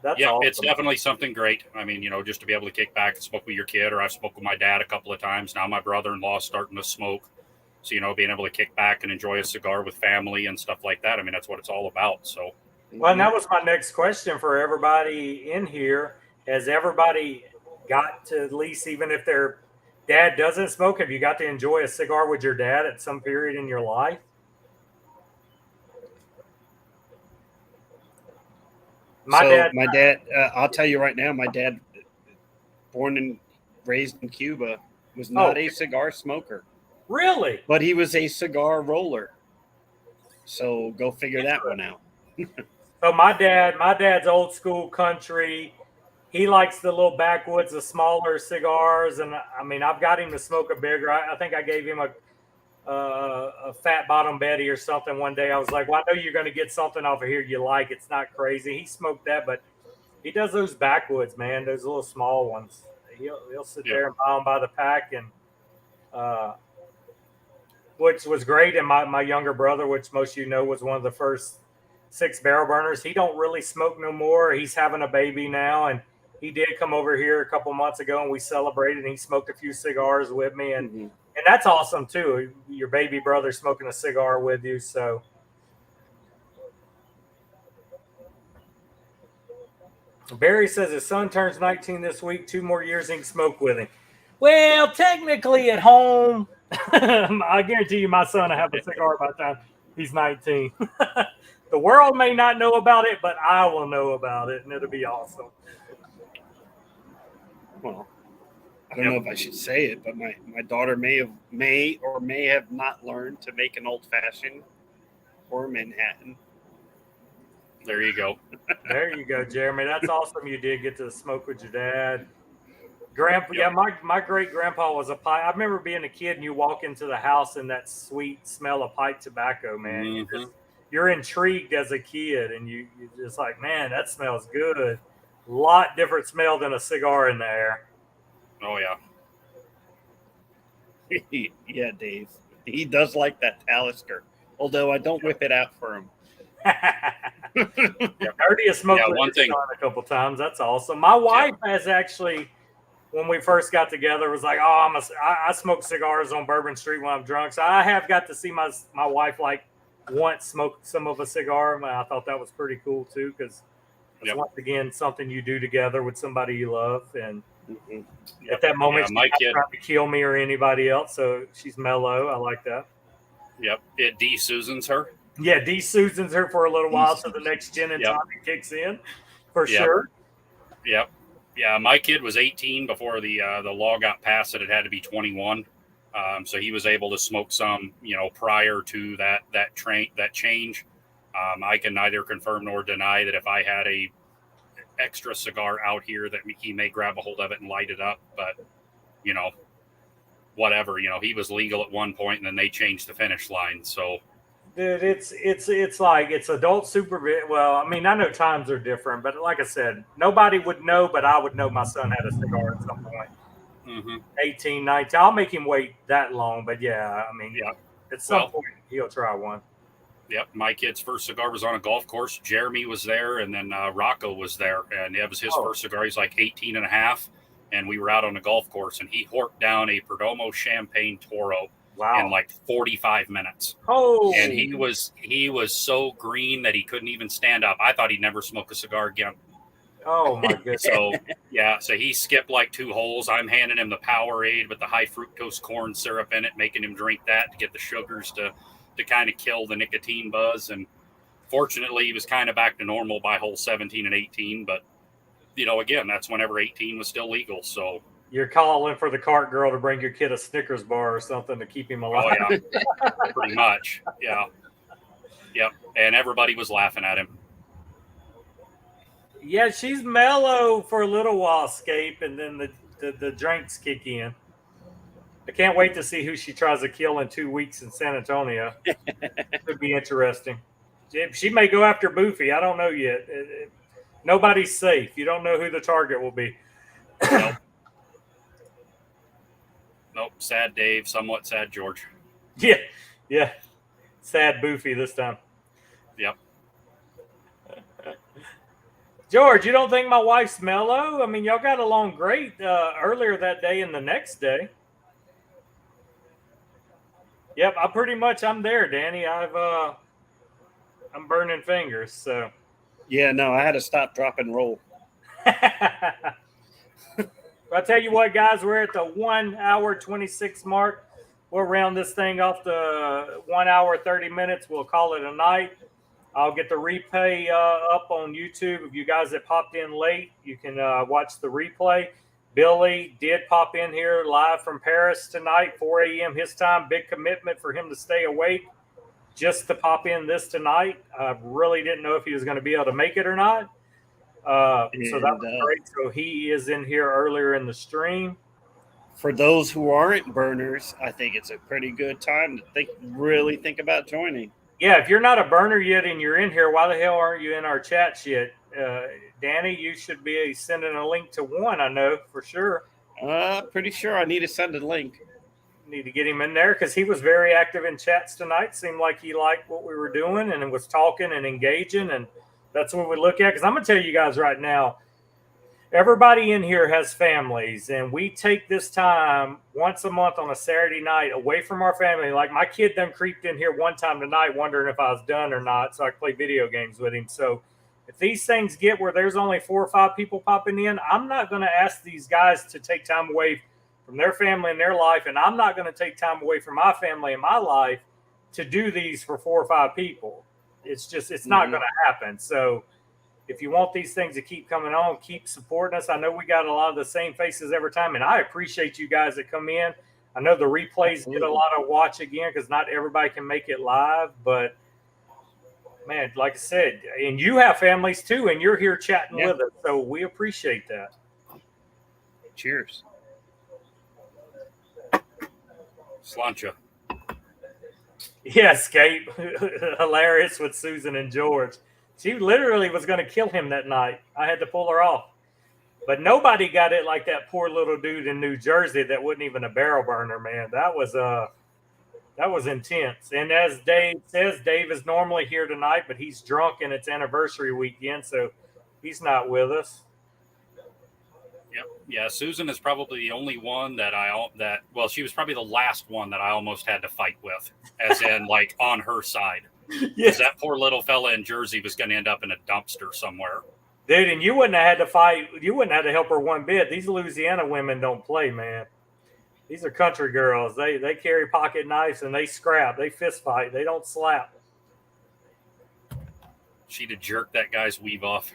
That's awesome. It's definitely something great. I mean, just to be able to kick back and smoke with your kid, or I've smoked with my dad a couple of times. Now my brother-in-law's starting to smoke. So, being able to kick back and enjoy a cigar with family and stuff like that. I mean, that's what it's all about. So, well, and that was my next question for everybody in here. Has everybody got to, at least, even if their dad doesn't smoke, have you got to enjoy a cigar with your dad at some period in your life? My dad, I'll tell you right now, my dad, born and raised in Cuba, was not a cigar smoker. Really? But he was a cigar roller. So go figure that one out. So my dad's old school country. He likes the little backwoods, the smaller cigars, and I mean, I've got him to smoke a bigger. I think I gave him a fat bottom Betty or something one day. I was like, well, I know you're going to get something off of here you like. It's not crazy. He smoked that, but he does those backwoods, man, those little small ones. He'll sit there and buy them by the pack, and which was great. And my younger brother, which most of you know, was one of the first 6 barrel burners. He don't really smoke no more. He's having a baby now, and he did come over here a couple months ago, and we celebrated. And he smoked a few cigars with me, and and that's awesome too. Your baby brother smoking a cigar with you. So Barry says his son turns 19 this week. 2 more years and he can smoke with him. Well, technically at home, I guarantee you my son will have a cigar by the time he's 19. The world may not know about it, but I will know about it, and it'll be awesome. Well, I don't know if I should say it, but my daughter may have not learned to make an old-fashioned or a Manhattan. There you go. There you go, Jeremy. That's awesome. You did get to smoke with your dad. Grandpa, my great grandpa was a pipe. I remember being a kid and you walk into the house and that sweet smell of pipe tobacco, man. You're intrigued as a kid, and you're just like, man, that smells good. A lot different smell than a cigar in the air. Oh yeah. Yeah, Dave. He does like that Talisker, although I don't whip it out for him. I heard he has smoked with his son a couple times. That's awesome. My wife has actually, when we first got together, was like, "Oh, I smoke cigars on Bourbon Street when I'm drunk." So I have got to see my wife once smoke some of a cigar. And I thought that was pretty cool too, because it's once again something you do together with somebody you love. And at that moment, she's not trying to kill me or anybody else, so she's mellow. I like that. Yep, it de-Susans her. Yeah, de-Susans her for a little while, so the next gin and tonic kicks in, for sure. Yep. Yeah, my kid was 18 before the law got passed that it had to be 21. So he was able to smoke some, prior to that change. I can neither confirm nor deny that if I had a extra cigar out here that he may grab a hold of it and light it up, but whatever. He was legal at one point, and then they changed the finish line. So. Dude, it's like it's adult supervision. Well, I mean, I know times are different, but like I said, nobody would know, but I would know my son had a cigar at some point. 18, 19. I'll make him wait that long, but yeah, I mean, at some point he'll try one. Yep, my kid's first cigar was on a golf course. Jeremy was there, and then Rocco was there, and it was his first cigar. He's like 18 and a half, and we were out on the golf course, and he horked down a Perdomo Champagne Toro. In like 45 minutes. And he was so green that he couldn't even stand up. I thought he'd never smoke a cigar again. Oh my goodness. So yeah, so he skipped like 2 holes. I'm handing him the Powerade with the high fructose corn syrup in it, making him drink that to get the sugars to kind of kill the nicotine buzz. And fortunately, he was kind of back to normal by hole 17 and 18. But again, that's whenever 18 was still legal. So You're calling for the cart girl to bring your kid a Snickers bar or something to keep him alive. oh yeah, pretty much, yeah, yep. And everybody was laughing at him. Yeah, she's mellow for a little while, Scape, and then the drinks kick in. I can't wait to see who she tries to kill in 2 weeks in San Antonio. Could be interesting. She may go after Boofy. I don't know yet. Nobody's safe. You don't know who the target will be. Nope. Sad Dave, somewhat sad George. Yeah. Sad Boofy this time. Yep. George, you don't think my wife's mellow? I mean, y'all got along great earlier that day and the next day. Yep, I'm there, Danny. I'm burning fingers, so. Yeah, no, I had to stop, drop, and roll. I'll tell you what, guys, we're at the 1 hour 26 mark. We'll round this thing off to 1 hour 30 minutes. We'll call it a night. I'll get the replay up on YouTube. If you guys that popped in late, you can watch the replay. Billy did pop in here live from Paris tonight, 4 a.m. his time. Big commitment for him to stay awake just to pop in this tonight. I really didn't know if he was going to be able to make it or not. So that was great. So he is in here earlier in the stream. For those who aren't burners, I think it's a pretty good time to really think about joining. Yeah, if you're not a burner yet and you're in here, why the hell aren't you in our chats yet? Danny, you should be sending a link to one, I know, for sure. Pretty sure I need to send a link. Need to get him in there because he was very active in chats tonight. Seemed like he liked what we were doing and was talking and engaging, and that's what we look at. Because I'm going to tell you guys right now, everybody in here has families, and we take this time once a month on a Saturday night away from our family. Like my kid done creeped in here one time tonight wondering if I was done or not, so I could play video games with him. So if these things get where there's only 4 or 5 people popping in, I'm not going to ask these guys to take time away from their family and their life, and I'm not going to take time away from my family and my life to do these for 4 or 5 people. It's not going to happen. So if you want these things to keep coming on, keep supporting us. I know we got a lot of the same faces every time, and I appreciate you guys that come in. I know the replays get a lot of watch again because not everybody can make it live, but man, like I said, and you have families too, and you're here chatting with us, so we appreciate that. Cheers. Slancha. Yeah, escape. Hilarious with Susan and George. She literally was going to kill him that night. I had to pull her off. But nobody got it like that poor little dude in New Jersey that wasn't even a barrel burner, man. That was intense. And as Dave says, Dave is normally here tonight, but he's drunk and it's anniversary weekend, so he's not with us. Yep. Yeah, Susan is probably the only one she was probably the last one that I almost had to fight with, as in like on her side. Because that poor little fella in Jersey was going to end up in a dumpster somewhere. Dude, and you wouldn't have had to fight. You wouldn't have to help her one bit. These Louisiana women don't play, man. These are country girls. They carry pocket knives and they scrap. They fist fight. They don't slap. She'd have jerked that guy's weave off.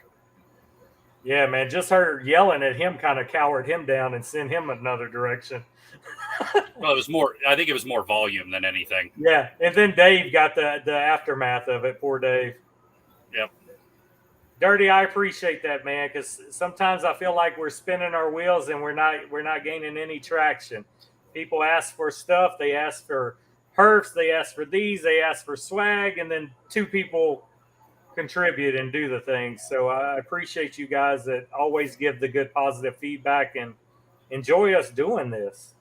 Yeah, man. Just her yelling at him kind of cowered him down and sent him another direction. Well, I think it was more volume than anything. Yeah, and then Dave got the aftermath of it. Poor Dave. Yep. Dirty, I appreciate that, man, because sometimes I feel like we're spinning our wheels and we're not gaining any traction. People ask for stuff. They ask for herfs. They ask for these. They ask for swag, and then 2 people contribute and do the things. So I appreciate you guys that always give the good, positive feedback and enjoy us doing this.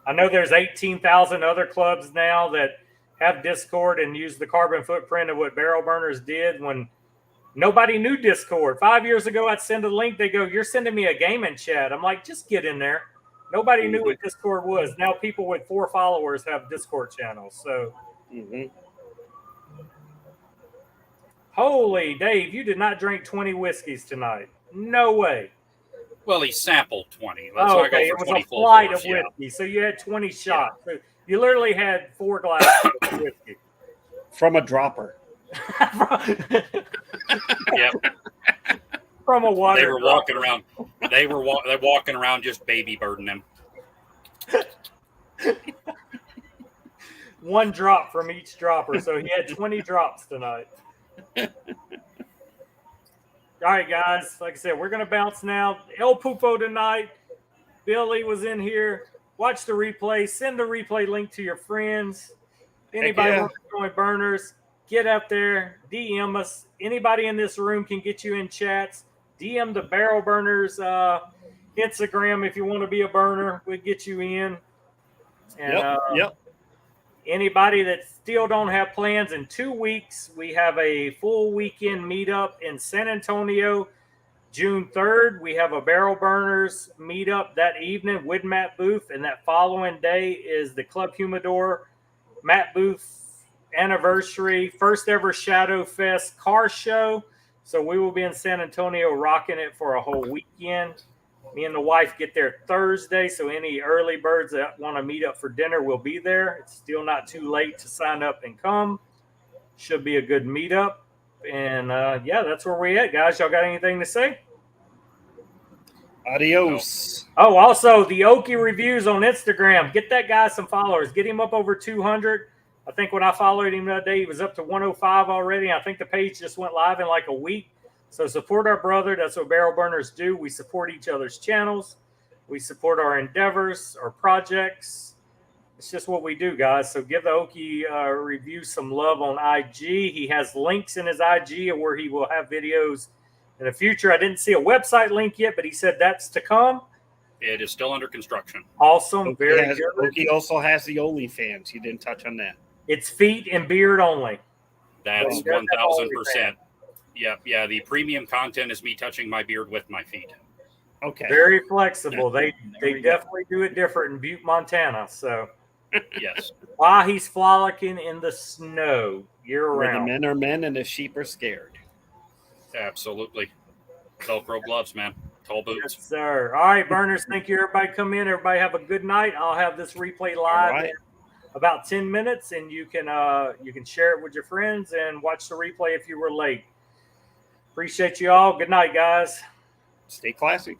I know there's 18,000 other clubs now that have Discord and use the carbon footprint of what Barrel Burners did when nobody knew Discord. 5 years ago, I'd send a link. They go, "You're sending me a gaming chat." I'm like, just get in there. Nobody knew what Discord was. Now people with 4 followers have Discord channels. So, Holy Dave, you did not drink 20 whiskeys tonight. No way. Well, he sampled 20. Oh, So I okay. go It for was 20 a full flight pours. of whiskey. So you had 20 shots. So you literally had 4 glasses of whiskey. From a dropper. Yep. From a water. They were walking around. They're walking around just baby birding him. 1 drop from each dropper. So he had 20 drops tonight. All right, guys. Like I said, we're going to bounce now. El Pulpo tonight. Billy was in here. Watch the replay. Send the replay link to your friends. Anybody yeah. want to join Burners, get up there. DM us. Anybody in this room can get you in chats. DM the Barrel Burners Instagram if you want to be a burner. We'll get you in. And Yep. Anybody that still don't have plans, in 2 weeks, we have a full weekend meetup in San Antonio. June 3rd, we have a Barrel Burners meetup that evening with Matt Booth. And that following day is the Club Humidor Matt Booth anniversary, first ever Shadow Fest car show. So we will be in San Antonio rocking it for a whole weekend. Me and the wife get there Thursday, so any early birds that want to meet up for dinner will be there. It's still not too late to sign up and come. Should be a good meetup. And yeah, that's where we at, guys. Y'all got anything to say? Adios. Oh, also the Okie reviews on Instagram. Get that guy some followers. Get him up over 200. I think when I followed him the other day, he was up to 105 already. I think the page just went live in like a week. So support our brother. That's what Barrel Burners do. We support each other's channels. We support our endeavors, our projects. It's just what we do, guys. So give the Okie review some love on IG. He has links in his IG where he will have videos in the future. I didn't see a website link yet, but he said that's to come. It is still under construction. Awesome. Very good. Okie also has the OnlyFans. You didn't touch on that. It's feet and beard only. That's Well, 1,000%. Yeah. The premium content is me touching my beard with my feet. Okay. Very flexible. They we go. definitely do it different in Butte, Montana. So Yes. while he's frolicking in the snow year Where the round. men are men and the sheep are scared. Absolutely. Velcro gloves, man. Tall Yes, boots. sir. All right, Burners. Thank you, everybody. Come in. Everybody have a good night. I'll have this replay live right. in about 10 minutes, and you can share it with your friends and watch the replay if you were late. Appreciate you all. Good night, guys. Stay classy.